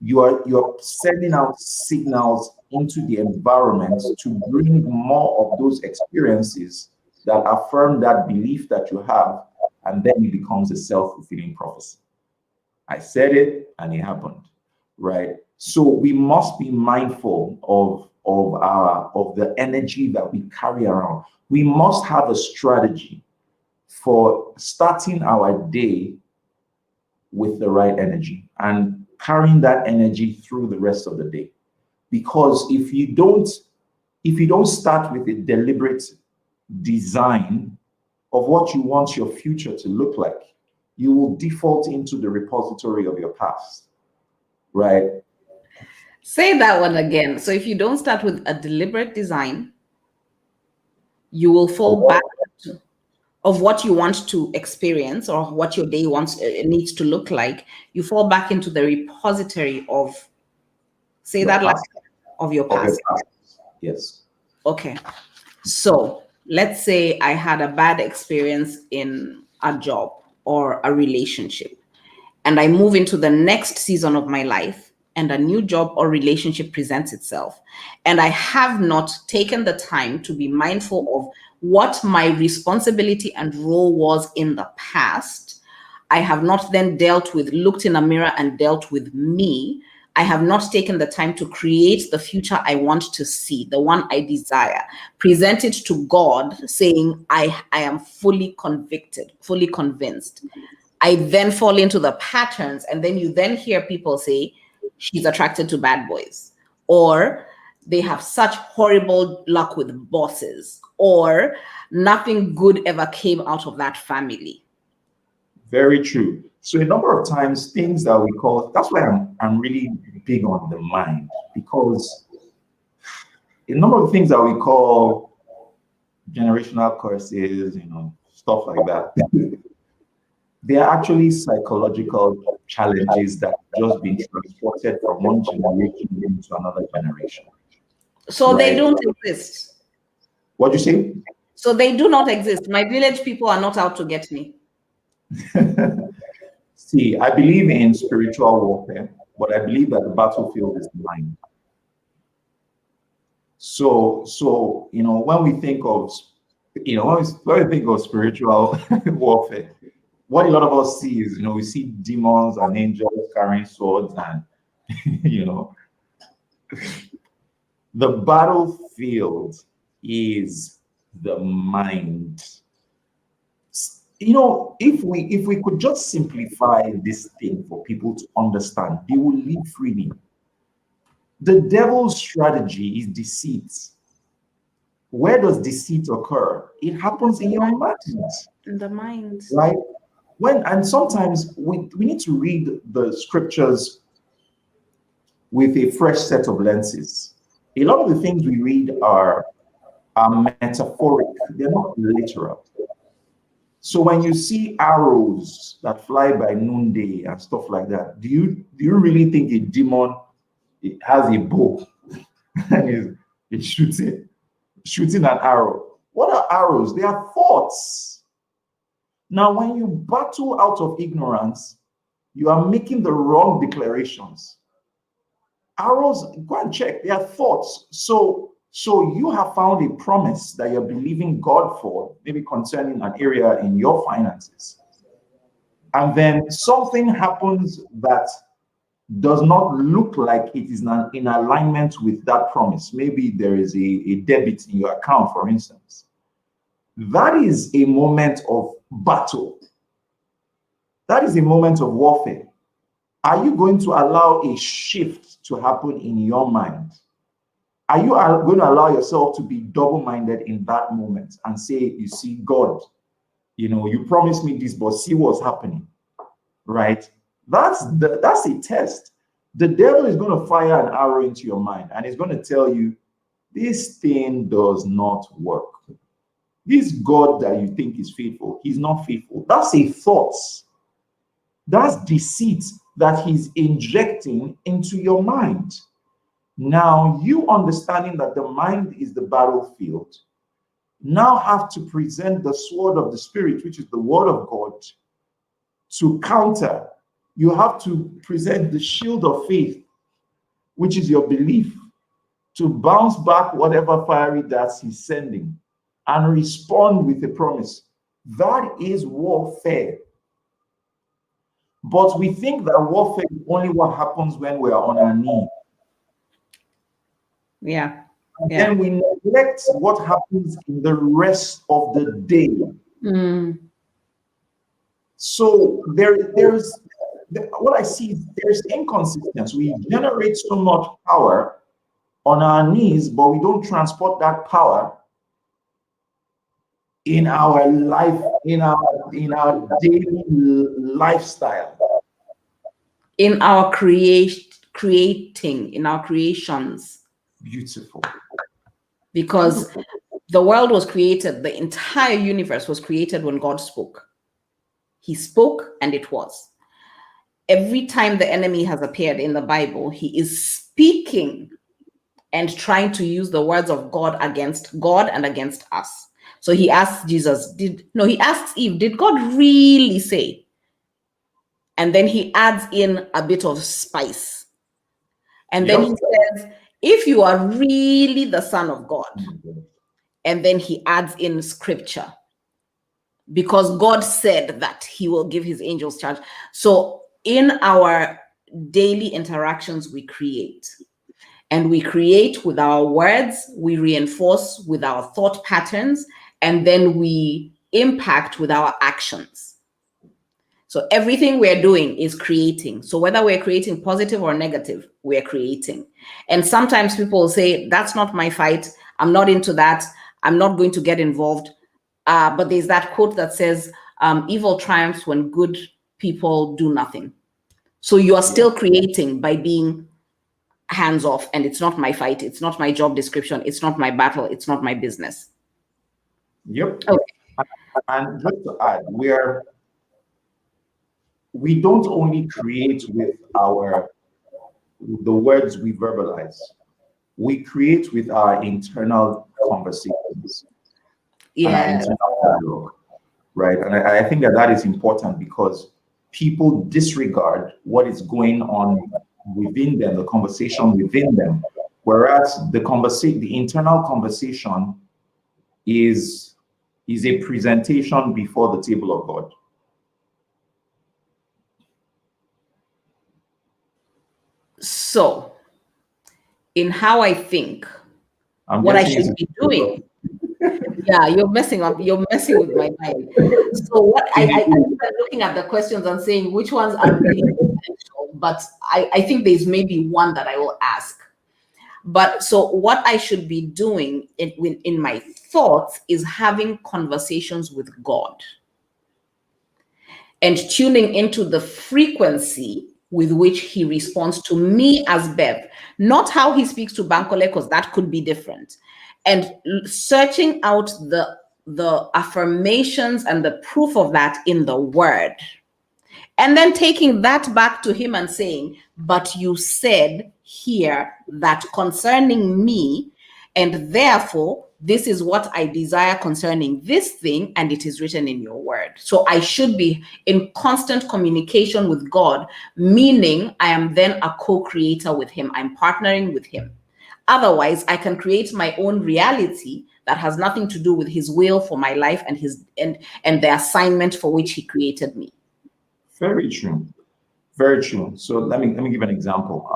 you're sending out signals into the environment to bring more of those experiences that affirm that belief that you have, and then it becomes a self-fulfilling prophecy. I said it and it happened, right? So we must be mindful of the energy that we carry around. We must have a strategy for starting our day with the right energy and carrying that energy through the rest of the day. Because if you don't start with a deliberate design of what you want your future to look like, you will default into the repository of your past, right? Say that one again. So if you don't start with a deliberate design, you will fall back to of what you want to experience or what your day needs to look like. You fall back into the repository of, say Your that like, past, of your of your past. past. Yes. Okay. So let's say I had a bad experience in a job or a relationship, and I move into the next season of my life, and a new job or relationship presents itself. And I have not taken the time to be mindful of what my responsibility and role was in the past. I have not then looked in a mirror and dealt with me. I have not taken the time to create the future I want to see, the one I desire, present it to God, saying, I am fully convicted, fully convinced. I then fall into the patterns, and then you then hear people say, she's attracted to bad boys, or they have such horrible luck with bosses, or nothing good ever came out of that family. Very true. So a number of times things that we call, that's why I'm really big on the mind, because a number of things that we call generational curses, stuff like that, they are actually psychological challenges that have just been transported from one generation into another generation. So they Right. don't exist. What do you say? So they do not exist. My village people are not out to get me. See, I believe in spiritual warfare, but I believe that the battlefield is the mind. So when we think of when we think of spiritual warfare, what a lot of us see is, we see demons and angels carrying swords, and the battlefield is the mind. If we could just simplify this thing for people to understand, they will live freely. The devil's strategy is deceit. Where does deceit occur? It happens in your mind. In the mind. Right? And sometimes we need to read the scriptures with a fresh set of lenses. A lot of the things we read are metaphoric, they're not literal. So when you see arrows that fly by noonday and stuff like that, do you really think a demon has a bow and is shooting an arrow? What are arrows? They are thoughts. Now, when you battle out of ignorance, you are making the wrong declarations. Arrows, go and check, they are thoughts. So you have found a promise that you're believing God for, maybe concerning an area in your finances. And then something happens that does not look like it is in alignment with that promise. Maybe there is a debit in your account, for instance. That is a moment of battle. That is a moment of warfare. Are you going to allow a shift to happen in your mind? Are you going to allow yourself to be double-minded in that moment and say, you see, God, you promised me this, but see what's happening, right? That's a test. The devil is going to fire an arrow into your mind, and he's going to tell you, this thing does not work. This God that you think is faithful, he's not faithful. That's a thought. That's deceit that he's injecting into your mind. Now, you understanding that the mind is the battlefield, now have to present the sword of the Spirit, which is the word of God, to counter. You have to present the shield of faith, which is your belief, to bounce back whatever fiery darts he's sending and respond with a promise. That is warfare. But we think that warfare is only what happens when we are on our knees. Yeah. And then we neglect what happens in the rest of the day. So there's what I see is there's inconsistency. We generate so much power on our knees, but we don't transport that power in our life, in our daily lifestyle, in our creating, in our creations. Beautiful. Because the world was created, the entire universe was created when God spoke. He spoke and it was. Every time the enemy has appeared in the Bible, he is speaking and trying to use the words of God against God and against us. So he asked Jesus, he asks Eve, did God really say? And then he adds in a bit of spice. And then he says, if you are really the Son of God. And then he adds in scripture. Because God said that he will give his angels charge. So in our daily interactions, we create. And we create with our words, we reinforce with our thought patterns, and then we impact with our actions. So everything we're doing is creating. So whether we're creating positive or negative, we're creating. And sometimes people will say, that's not my fight. I'm not into that. I'm not going to get involved. But there's that quote that says, evil triumphs when good people do nothing. So you are still creating by being hands off, and it's not my fight. It's not my job description. It's not my battle. It's not my business. Yep. Okay. And just to add, we don't only create with the words we verbalize. We create with our internal conversations. Yeah. Dialogue, right? And I think that is important because people disregard what is going on within them, the conversation within them, whereas the internal conversation is a presentation before the table of God. So, in how I think, what I should be doing. Yeah, you're messing with my mind. So what I'm looking at the questions and saying which ones are really essential, but I think there's maybe one that I will ask. But so what I should be doing in my thoughts is having conversations with God and tuning into the frequency with which he responds to me as Bev, not how he speaks to Bankole, because that could be different. And searching out the affirmations and the proof of that in the word. And then taking that back to him and saying, but you said here that concerning me, and therefore this is what I desire concerning this thing, and it is written in your word. So I should be in constant communication with God, meaning I am then a co-creator with him. I'm partnering with him. Otherwise, I can create my own reality that has nothing to do with his will for my life and and the assignment for which he created me. Very true. Very true. So let me give an example.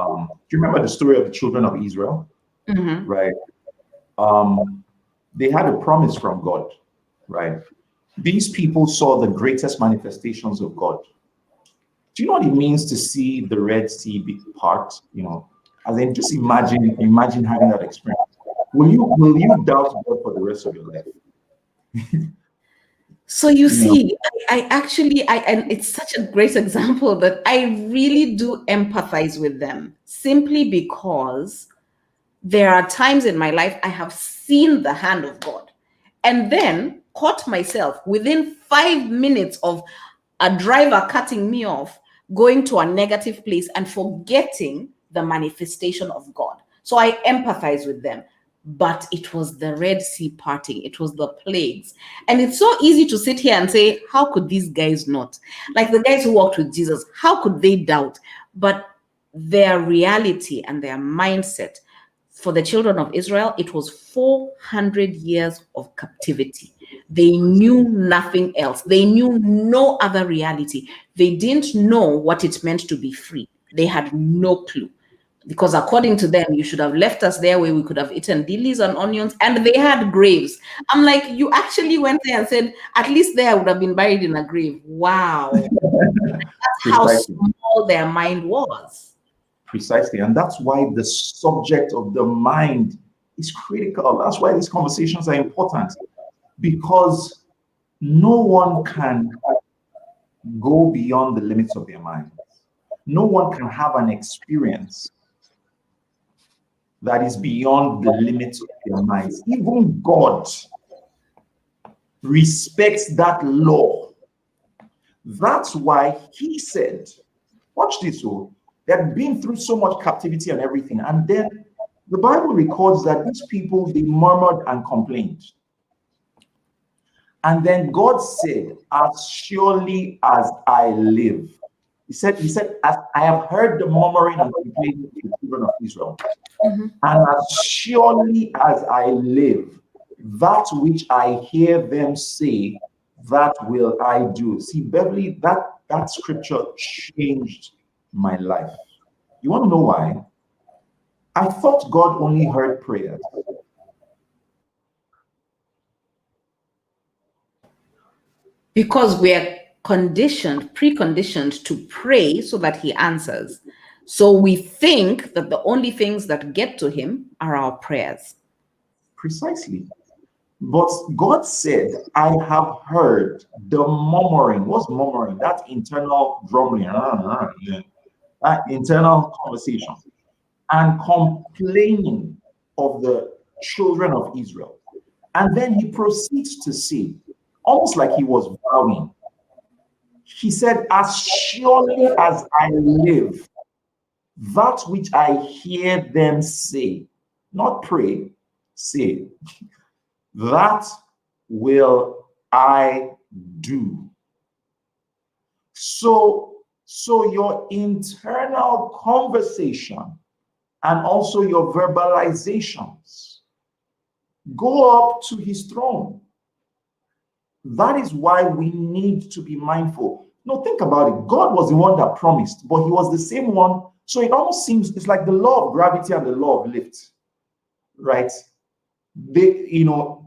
Do you remember the story of the children of Israel? Mm-hmm. Right. They had a promise from God, right? These people saw the greatest manifestations of God. Do you know what it means to see the Red Sea part? As in, just imagine having that experience. Will you doubt God for the rest of your life? So you see, I actually, and it's such a great example that I really do empathize with them, simply because there are times in my life I have seen the hand of God and then caught myself within 5 minutes of a driver cutting me off, going to a negative place and forgetting the manifestation of God. So I empathize with them. But it was the Red Sea parting. It was the plagues. And it's so easy to sit here and say, how could these guys not? Like the guys who walked with Jesus, how could they doubt? But their reality and their mindset for the children of Israel, it was 400 years of captivity. They knew nothing else. They knew no other reality. They didn't know what it meant to be free. They had no clue. Because according to them, you should have left us there where we could have eaten lilies and onions, and they had graves. I'm like, you actually went there and said, at least there I would have been buried in a grave. Wow. That's how Precisely. small their mind was. Precisely. And that's why the subject of the mind is critical. That's why these conversations are important, because no one can go beyond the limits of their mind. No one can have an experience that is beyond the limits of their minds. Even God respects that law. That's why he said, watch this, oh, they had been through so much captivity and everything. And then the Bible records that these people, they murmured and complained. And then God said, as surely as I live. He said, as I have heard the murmuring and complaining of the children of Israel, and as surely as I live, that which I hear them say, that will I do. See, Beverly, that scripture changed my life. You want to know why? I thought God only heard prayers. Because we're preconditioned to pray so that he answers. So we think that the only things that get to him are our prayers. Precisely. But God said, I have heard the murmuring. What's murmuring? That internal grumbling, that internal conversation and complaining of the children of Israel. And then he proceeds to say, almost like he was vowing, he said, as surely as I live, that which I hear them say, not pray, say, that will I do. So your internal conversation and also your verbalizations go up to his throne. That is why we need to be mindful. No, think about it. God was the one that promised, but he was the same one. So it almost seems it's like the law of gravity and the law of lift, right? The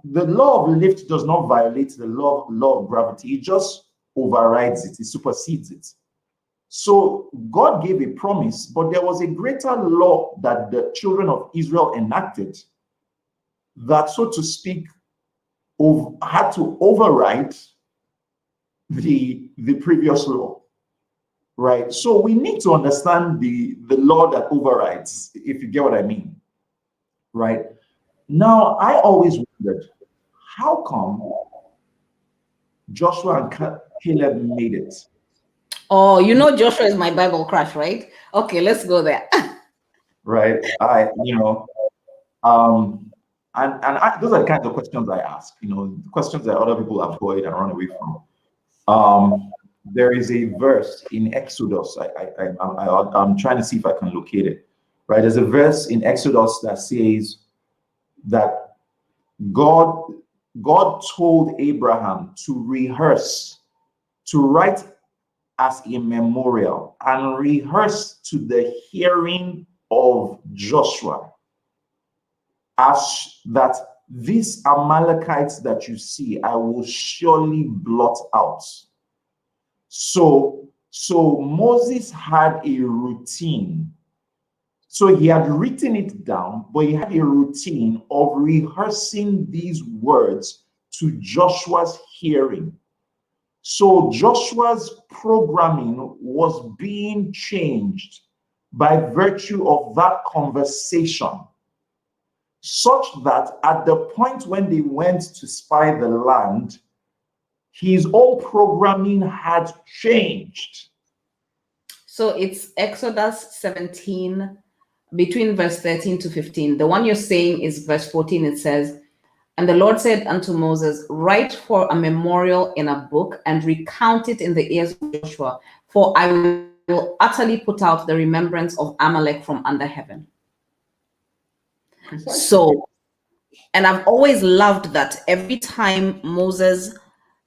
law of lift does not violate the law of gravity. It just overrides it. It supersedes it. So God gave a promise, but there was a greater law that the children of Israel enacted that, so to speak, had to override the previous law, right? So we need to understand the law that overrides, if you get what I mean, right? Now, I always wondered, how come Joshua and Caleb made it? Oh, Joshua is my Bible crush, right? Okay, let's go there. Right? Those are the kinds of questions I ask, questions that other people avoid and run away from. There is a verse in Exodus. I'm trying to see if I can locate it. Right? There's a verse in Exodus that says that God told Abraham to rehearse, to write as a memorial and rehearse to the hearing of Joshua, as that these Amalekites that you see, I will surely blot out. So Moses had a routine. So he had written it down, but he had a routine of rehearsing these words to Joshua's hearing. So Joshua's programming was being changed by virtue of that conversation, such that at the point when they went to spy the land, his own programming had changed. So it's Exodus 17, between verse 13 to 15. The one you're saying is verse 14. It says, and the Lord said unto Moses, write for a memorial in a book and recount it in the ears of Joshua, for I will utterly put out the remembrance of Amalek from under heaven. Precisely. So, and I've always loved that every time Moses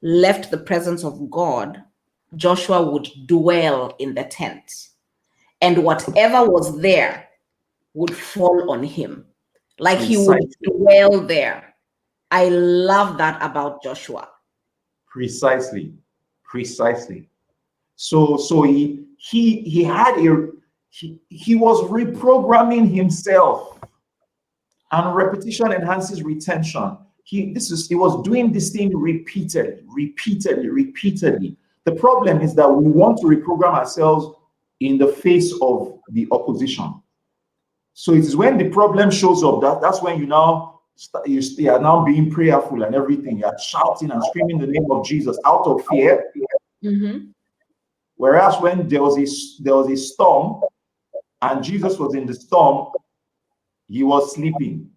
left the presence of God, Joshua would dwell in the tent, and whatever was there would fall on him. Like he would Precisely. dwell there. I love that about Joshua. Precisely. Precisely. So he had a he was reprogramming himself, and repetition enhances retention. He was doing this thing repeatedly. The problem is that we want to reprogram ourselves in the face of the opposition. So it is when the problem shows up that's when you are now being prayerful and everything. You are shouting and screaming the name of Jesus out of fear. Mm-hmm. Whereas when there was a storm and Jesus was in the storm, he was sleeping.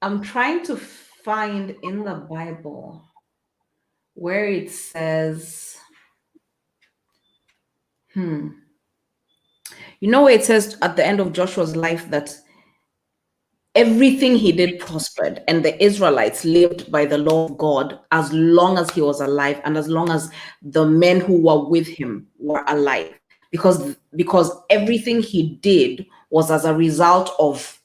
I'm trying to find in the Bible where it says, you know, it says at the end of Joshua's life that everything he did prospered, and the Israelites lived by the law of God as long as he was alive and as long as the men who were with him were alive, because everything he did was as a result of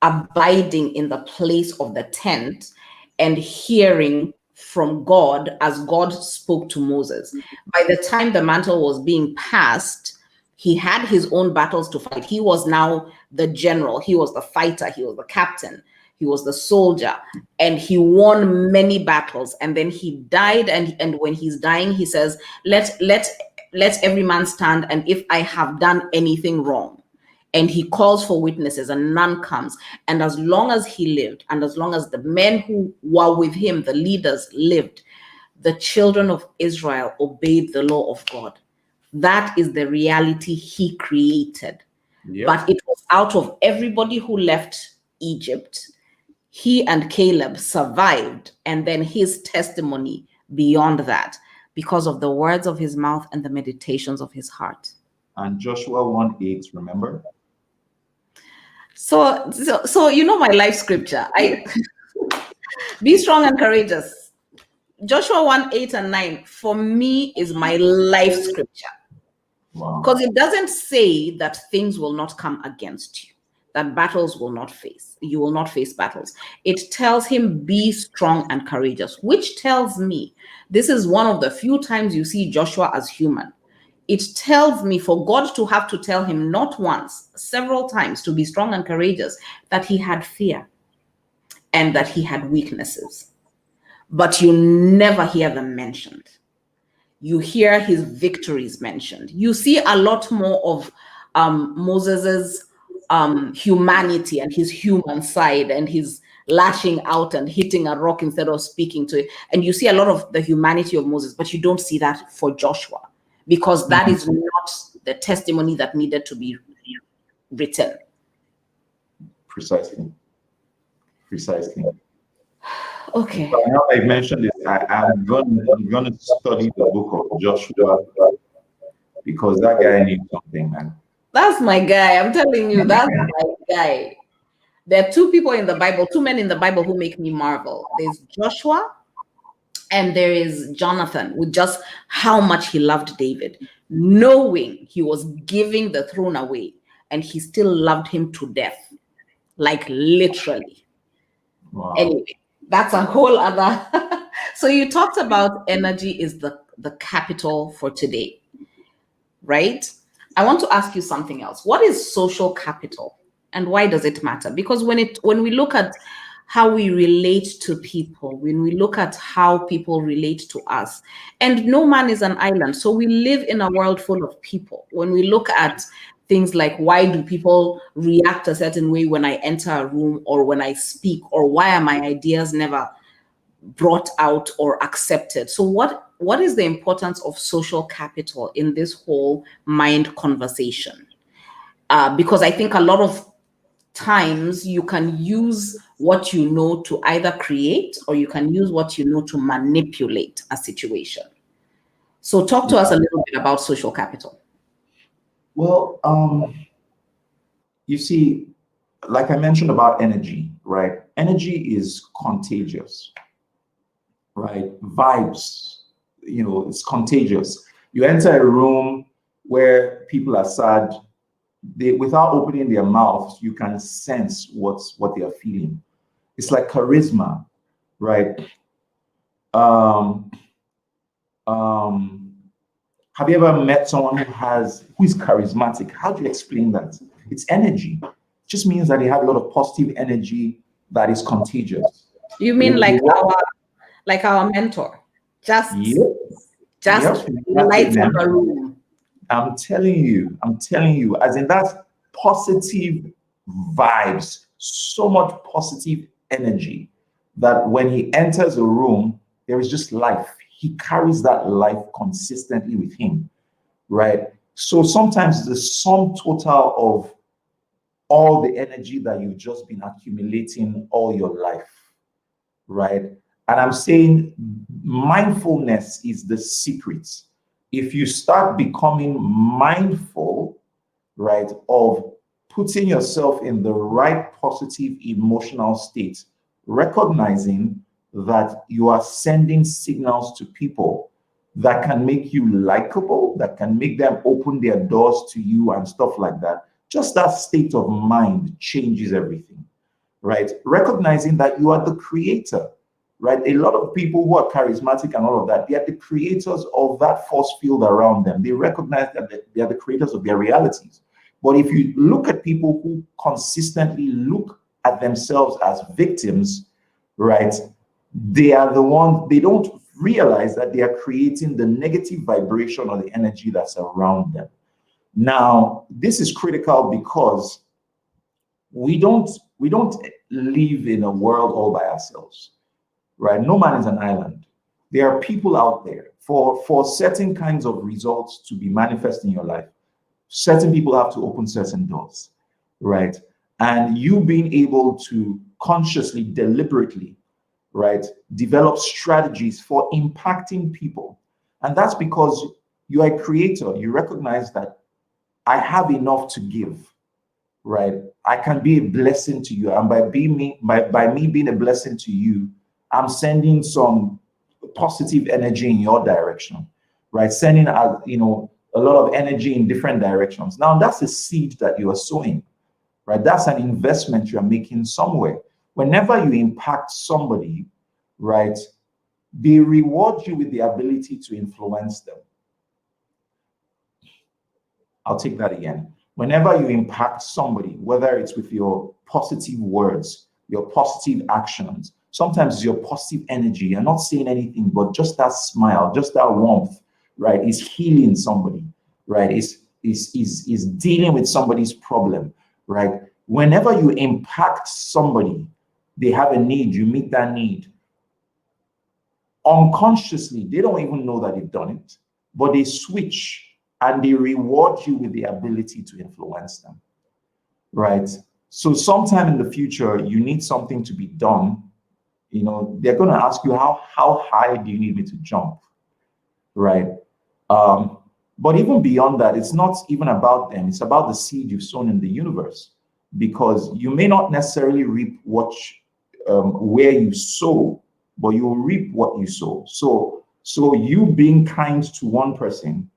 abiding in the place of the tent and hearing from God as God spoke to Moses. By the time the mantle was being passed, he had his own battles to fight. He was now the general, he was the fighter, he was the captain, he was the soldier, and he won many battles. And then he died, and when he's dying, he says, let every man stand, and if I have done anything wrong. And he calls for witnesses, and none comes. And as long as he lived, and as long as the men who were with him, the leaders, lived, the children of Israel obeyed the law of God. That is the reality he created. Yep. But it was out of everybody who left Egypt, he and Caleb survived, and then his testimony beyond that, because of the words of his mouth and the meditations of his heart. And Joshua 1:8, remember? So you know my life scripture. I be strong and courageous. Joshua 1:8 and 9 for me is my life scripture. Wow. Because it doesn't say that things will not come against you, that battles will not face. You will not face battles. It tells him, be strong and courageous, which tells me this is one of the few times you see Joshua as human. It tells me for God to have to tell him not once, several times to be strong and courageous, that he had fear and that he had weaknesses. But you never hear them mentioned. You hear his victories mentioned. You see a lot more of Moses's humanity and his human side and his lashing out and hitting a rock instead of speaking to it. And you see a lot of the humanity of Moses, but you don't see that for Joshua, because that is not the testimony that needed to be written. Precisely. Okay. But now I mentioned this, I'm going to study the book of Joshua, because that guy knew something, man. That's my guy. I'm telling you, that's my guy. There are two people in the Bible, two men in the Bible who make me marvel. There's Joshua and there is Jonathan, with just how much he loved David, knowing he was giving the throne away, and he still loved him to death, like literally. Wow. Anyway, that's a whole other. So you talked about energy is the capital for today, right? I want to ask you something else. What is social capital, and why does it matter? Because when we look at how we relate to people, when we look at how people relate to us, and no man is an island, so we live in a world full of people. When we look at things like, why do people react a certain way when I enter a room or when I speak, or why are my ideas never brought out or accepted? So what is the importance of social capital in this whole mind conversation? Because I think a lot of times you can use what you know to either create, or you can use what you know to manipulate a situation. So talk to us a little bit about social capital. Well, you see, like I mentioned about energy, right? Energy is contagious, right? Vibes, it's contagious. You enter a room where people are sad, without opening their mouths, you can sense what they are feeling. It's like charisma, right? Um, um, have you ever met someone who is charismatic? How do you explain that? It's energy. It just means that they have a lot of positive energy that is contagious. You They, mean they walk, like our mentor? Just yep, just yep, that's it, lights up man. a room. I'm telling you, as in that positive vibes, so much positive energy that when he enters a room, there is just life. He carries that life consistently with him, right? So sometimes the sum total of all the energy that you've just been accumulating all your life, right? And I'm saying mindfulness is the secret. If you start becoming mindful, right, of putting yourself in the right positive emotional state, recognizing that you are sending signals to people that can make you likable, that can make them open their doors to you and stuff like that. Just that state of mind changes everything, right? Recognizing that you are the creator, right? A lot of people who are charismatic and all of that, they are the creators of that force field around them. They recognize that they are the creators of their realities. But if you look at people who consistently look at themselves as victims, right, they are the ones, they don't realize that they are creating the negative vibration or the energy that's around them. Now, this is critical because we don't live in a world all by ourselves, right? No man is an island. There are people out there for certain kinds of results to be manifest in your life. Certain people have to open certain doors, right? And you being able to consciously, deliberately, right, develop strategies for impacting people. And that's because you are a creator. You recognize that I have enough to give, right? I can be a blessing to you. And by me being a blessing to you, I'm sending some positive energy in your direction, right? Sending out, a lot of energy in different directions. Now that's a seed that you are sowing, right? That's an investment you're making somewhere. Whenever you impact somebody, right, they reward you with the ability to influence them. I'll take that again. Whenever you impact somebody, whether it's with your positive words, your positive actions, sometimes it's your positive energy, you're not saying anything, but just that smile, just that warmth, right, is healing somebody, right? Is dealing with somebody's problem, right? Whenever you impact somebody, they have a need, you meet that need. Unconsciously, they don't even know that they've done it, but they switch and they reward you with the ability to influence them, right? So sometime in the future, you need something to be done. They're going to ask you, how high do you need me to jump, right? But even beyond that, it's not even about them. It's about the seed you've sown in the universe, because you may not necessarily reap where you sow, but you'll reap what you sow. So you being kind to one person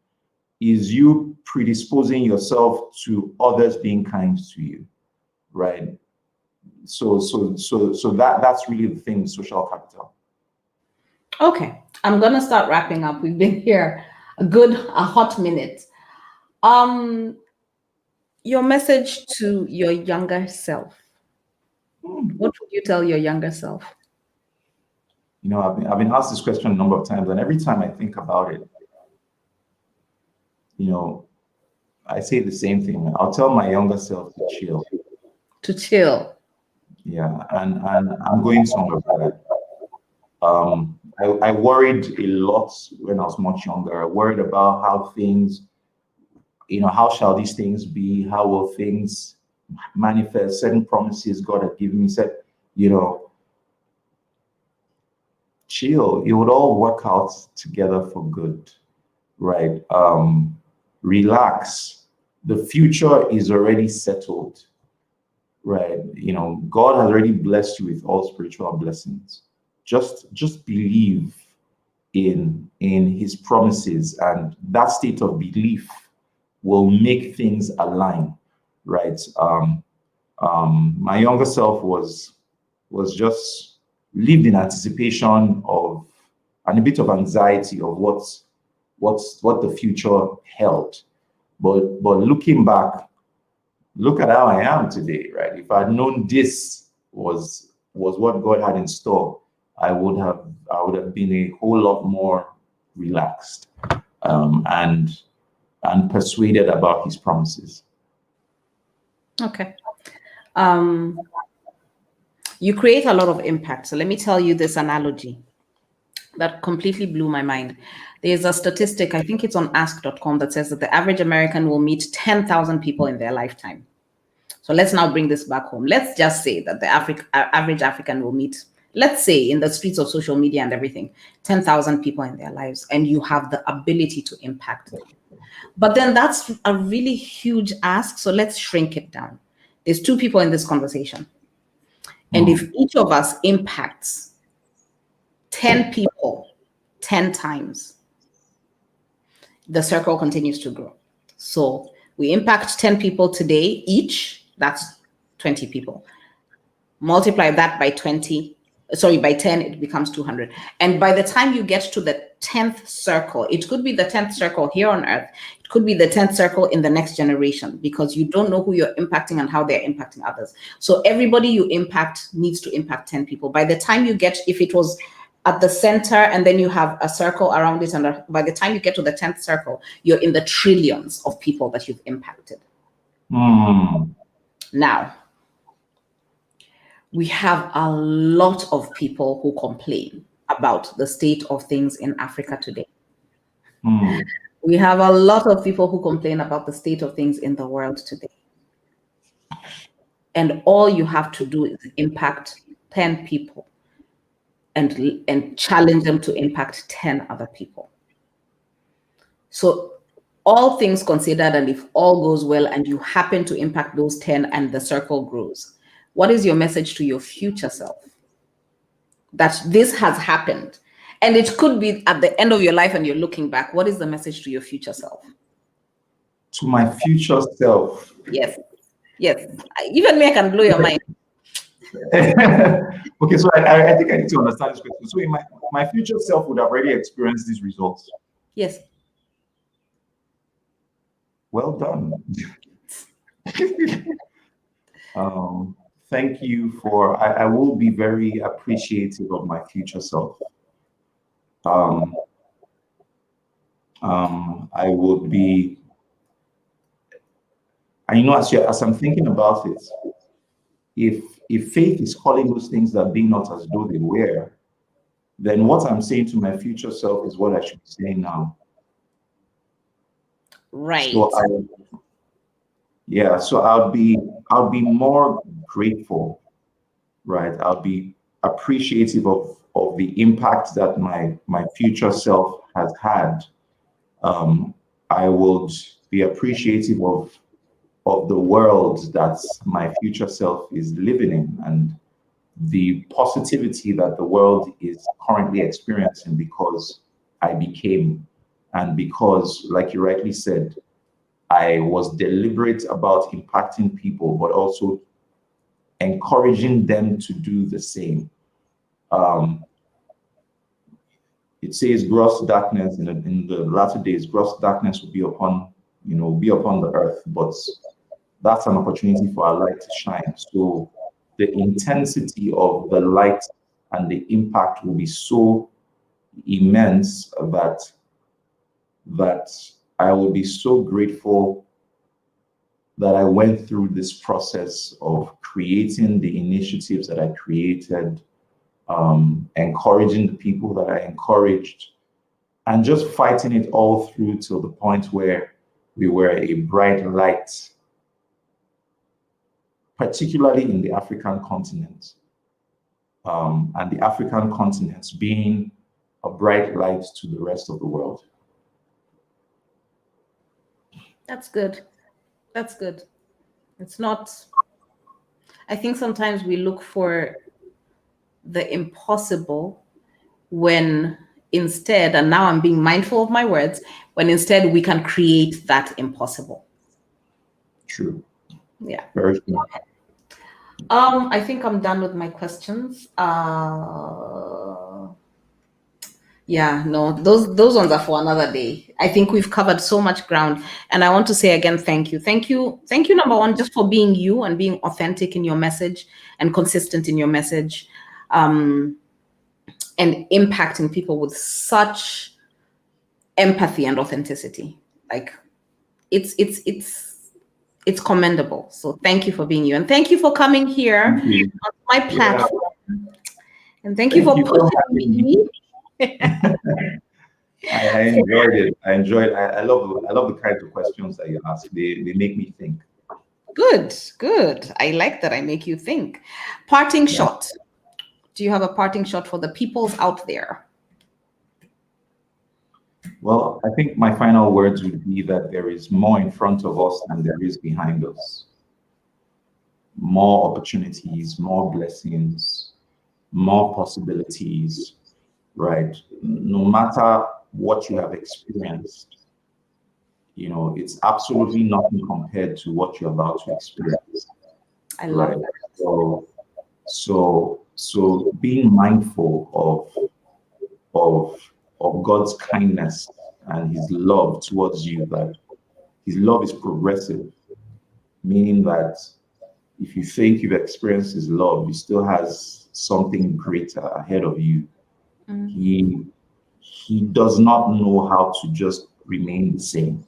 is you predisposing yourself to others being kind to you, right? So that's really the thing with social capital. Okay, I'm gonna start wrapping up. We've been here a hot minute. Um, your message to your younger self. What would you tell your younger self? I've been asked this question a number of times, and every time I think about it, I say the same thing. I'll tell my younger self to chill. To chill. Yeah, and I'm going somewhere with that. I worried a lot when I was much younger. I worried about how things, how shall these things be? How will things manifest? Certain promises God had given me said, chill. It would all work out together for good, right? Relax. The future is already settled. right? You know, God has already blessed you with all spiritual blessings. Just believe in His promises, and that state of belief will make things align, right? My younger self was just lived in anticipation of and a bit of anxiety of what the future held. But looking back, look at how I am today, right? If I'd known this was what God had in store, I would have been a whole lot more relaxed, and persuaded about His promises. Okay. You create a lot of impact. So let me tell you this analogy that completely blew my mind. There's a statistic, I think it's on ask.com, that says that the average American will meet 10,000 people in their lifetime. So let's now bring this back home. Let's just say that the average African will meet, let's say in the streets of social media and everything, 10,000 people in their lives, and you have the ability to impact them. But then that's a really huge ask. So let's shrink it down. There's two people in this conversation. And if each of us impacts 10 people 10 times, the circle continues to grow. So we impact 10 people today each, that's 20 people. Multiply that by 20, by 10, it becomes 200. And by the time you get to the 10th circle, it could be the 10th circle here on earth, it could be the 10th circle in the next generation, because you don't know who you're impacting and how they're impacting others. So everybody you impact needs to impact 10 people. By the time you get, if it was at the center and then you have a circle around it, and by the time you get to the 10th circle, you're in the trillions of people that you've impacted. Now, we have a lot of people who complain about the state of things in Africa today. We have a lot of people who complain about the state of things in the world today. And all you have to do is impact 10 people and challenge them to impact 10 other people. So all things considered, and if all goes well and you happen to impact those 10 and the circle grows, what is your message to your future self? That this has happened. And it could be at the end of your life and you're looking back. What is the message to your future self? To my future self. Yes. Yes. Even me, I can blow your mind. Okay, so I think I need to understand this question. So in my future self would have already experienced these results. Yes. Well done. Thank you I will be very appreciative of my future self. I would be, and you know, as I'm thinking about it, if faith is calling those things that be not as though they were, then what I'm saying to my future self is what I should be saying now. Right. So I'll be more grateful, right? I'll be appreciative of the impact that my future self has had. I would be appreciative of the world that my future self is living in, and the positivity that the world is currently experiencing because I became, and because, like you rightly said, I was deliberate about impacting people, but also encouraging them to do the same. It says gross darkness in the latter days, gross darkness will be upon the earth, but that's an opportunity for our light to shine. So the intensity of the light and the impact will be so immense that I will be so grateful that I went through this process of creating the initiatives that I created, encouraging the people that I encouraged, and just fighting it all through till the point where we were a bright light, particularly in the African continent, and the African continent being a bright light to the rest of the world. That's good. That's good. It's not, I think sometimes we look for the impossible when instead, and now I'm being mindful of my words, when instead we can create that impossible. True. Yeah. Very true. I think I'm done with my questions. Yeah, no, those ones are for another day. I think we've covered so much ground, and I want to say again, thank you, thank you, thank you. Number one, just for being you and being authentic in your message and consistent in your message, and impacting people with such empathy and authenticity. Like it's commendable. So thank you for being you, and thank you for coming here Thank you. on my Yeah. platform, and thank you Thank for you for pushing having me. me. I enjoyed it. I love the kinds of questions that you ask. They make me think. Good, good. I like that I make you think. Parting Yeah. shot. Do you have a parting shot for the peoples out there? Well, I think my final words would be that there is more in front of us than there is behind us. More opportunities, more blessings, more possibilities, right? No matter what you have experienced, it's absolutely nothing compared to what you're about to experience, I love right? that. So being mindful of God's kindness and his love towards you, that his love is progressive, meaning that if you think you've experienced his love, he still has something greater ahead of you. Mm. He does not know how to just remain the same.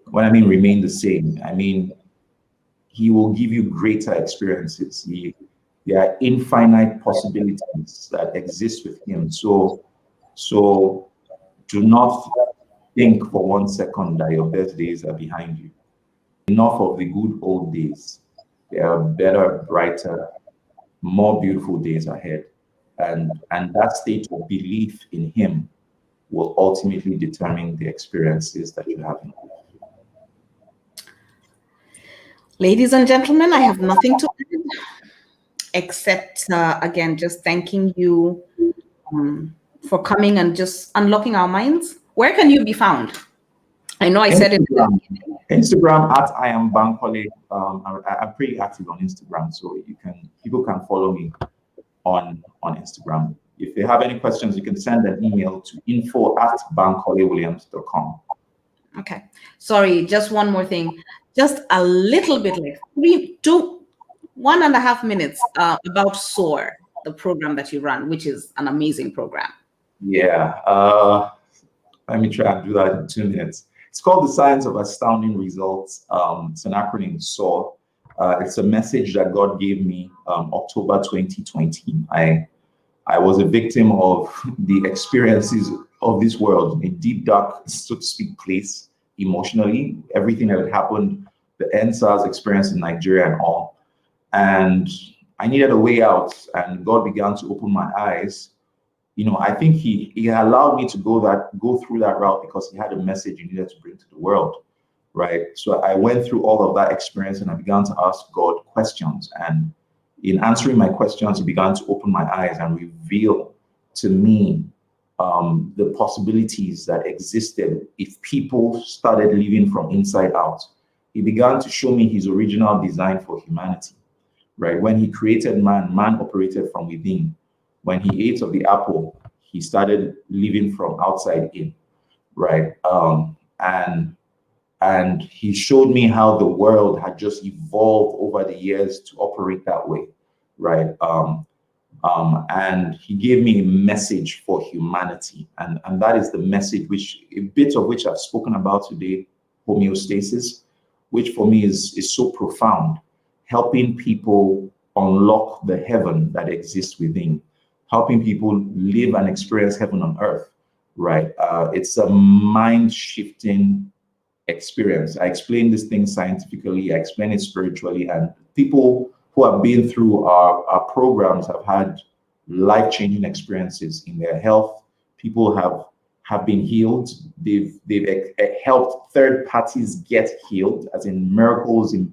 When I mean remain the same, I mean he will give you greater experiences. There are infinite possibilities that exist with him. So do not think for 1 second that your best days are behind you. Enough of the good old days. There are better, brighter, more beautiful days ahead. And that state of belief in him will ultimately determine the experiences that you have in life. Ladies and gentlemen, I have nothing to add except, again, just thanking you for coming and just unlocking our minds. Where can you be found? I know I said it. Instagram at I am Bankole. I'm pretty active on Instagram, so people can follow me on Instagram. If they have any questions, you can send an email to info@bankolewilliams.com. Okay. Sorry, just one more thing. Just a little bit, like 1.5 minutes about SOAR, the program that you run, which is an amazing program. Yeah. Let me try and do that in 2 minutes. It's called The Science of Astounding Results. It's an acronym, SOAR. It's a message that God gave me October 2020. I was a victim of the experiences of this world, a deep, dark, so to speak, place emotionally. Everything that had happened, the NSAS experience in Nigeria and all. And I needed a way out, and God began to open my eyes. I think he allowed me to go through that route because he had a message he needed to bring to the world, right? So I went through all of that experience and I began to ask God questions. And in answering my questions, he began to open my eyes and reveal to me the possibilities that existed if people started living from inside out. He began to show me his original design for humanity, right? When he created man, man operated from within. When he ate of the apple, he started living from outside in, right? And he showed me how the world had just evolved over the years to operate that way, right? And he gave me a message for humanity, and that is the message which a bit of which I've spoken about today, homeostasis, which for me is so profound, helping people unlock the heaven that exists within, helping people live and experience heaven on earth, right? It's a mind-shifting experience. I explain this thing scientifically, I explain it spiritually, and people who have been through our programs have had life-changing experiences in their health. People have been healed. They've helped third parties get healed, as in miracles in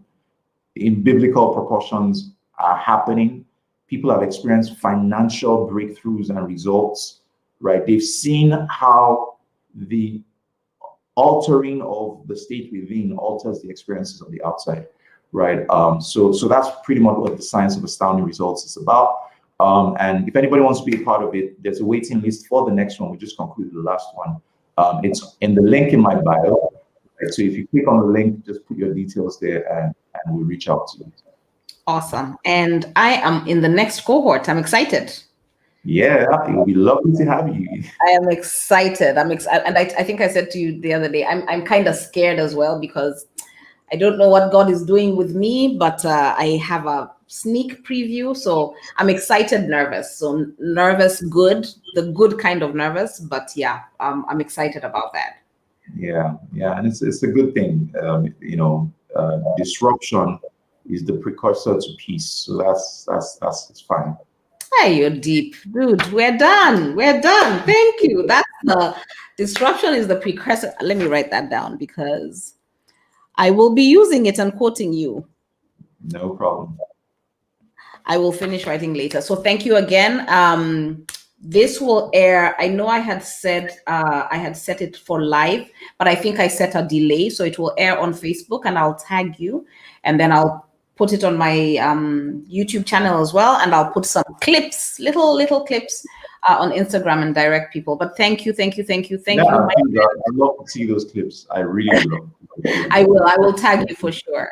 biblical proportions are happening. People have experienced financial breakthroughs and results, right? They've seen how the altering of the state within alters the experiences of the outside, right? So that's pretty much what the Science of Astounding Results is about. And if anybody wants to be a part of it, there's a waiting list for the next one. We just concluded the last one. It's in the link in my bio. Right? So if you click on the link, just put your details there and we'll reach out to you. Awesome. And I am in the next cohort. I'm excited. Yeah, it would be lovely to have you. I am excited. I'm excited. And I think I said to you the other day, I'm kind of scared as well because I don't know what God is doing with me, but I have a sneak preview. So I'm excited, nervous. So nervous, good, the good kind of nervous. But yeah, I'm excited about that. Yeah, and it's a good thing. Disruption is the precursor to peace. So that's fine. Hey, you're deep, dude. We're done. We're done. Thank you. That's the disruption is the precursor. Let me write that down because I will be using it and quoting you. No problem. I will finish writing later. So thank you again. This will air. I know I had said I had set it for live, but I think I set a delay, so it will air on Facebook, and I'll tag you, and then I'll put it on my YouTube channel as well, and I'll put some clips, little clips on Instagram and direct people. But thank you. I'd love to see those clips. I really love. I will tag you for sure.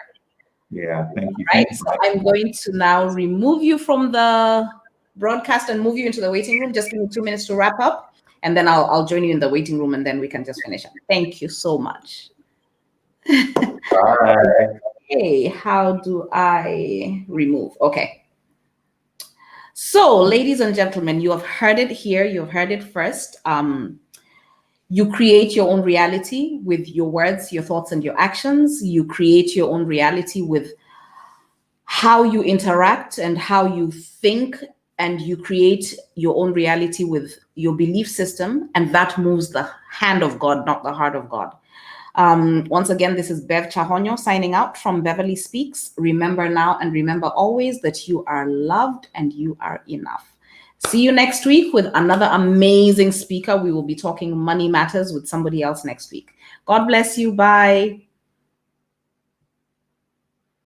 Yeah, thank you. Right. So I'm going to now remove you from the broadcast and move you into the waiting room. Just give me 2 minutes to wrap up, and then I'll join you in the waiting room, and then we can just finish up. Thank you so much. Bye. Okay, how do I remove? Okay. So, ladies and gentlemen, you have heard it here. You've heard it first. You create your own reality with your words, your thoughts, and your actions. You create your own reality with how you interact and how you think, and you create your own reality with your belief system, and that moves the hand of God, not the heart of God. Once again, this is Bev Chahonyo signing out from Beverly Speaks. Remember now and remember always that you are loved and you are enough. See you next week with another amazing speaker. We will be talking money matters with somebody else next week. God bless you. Bye.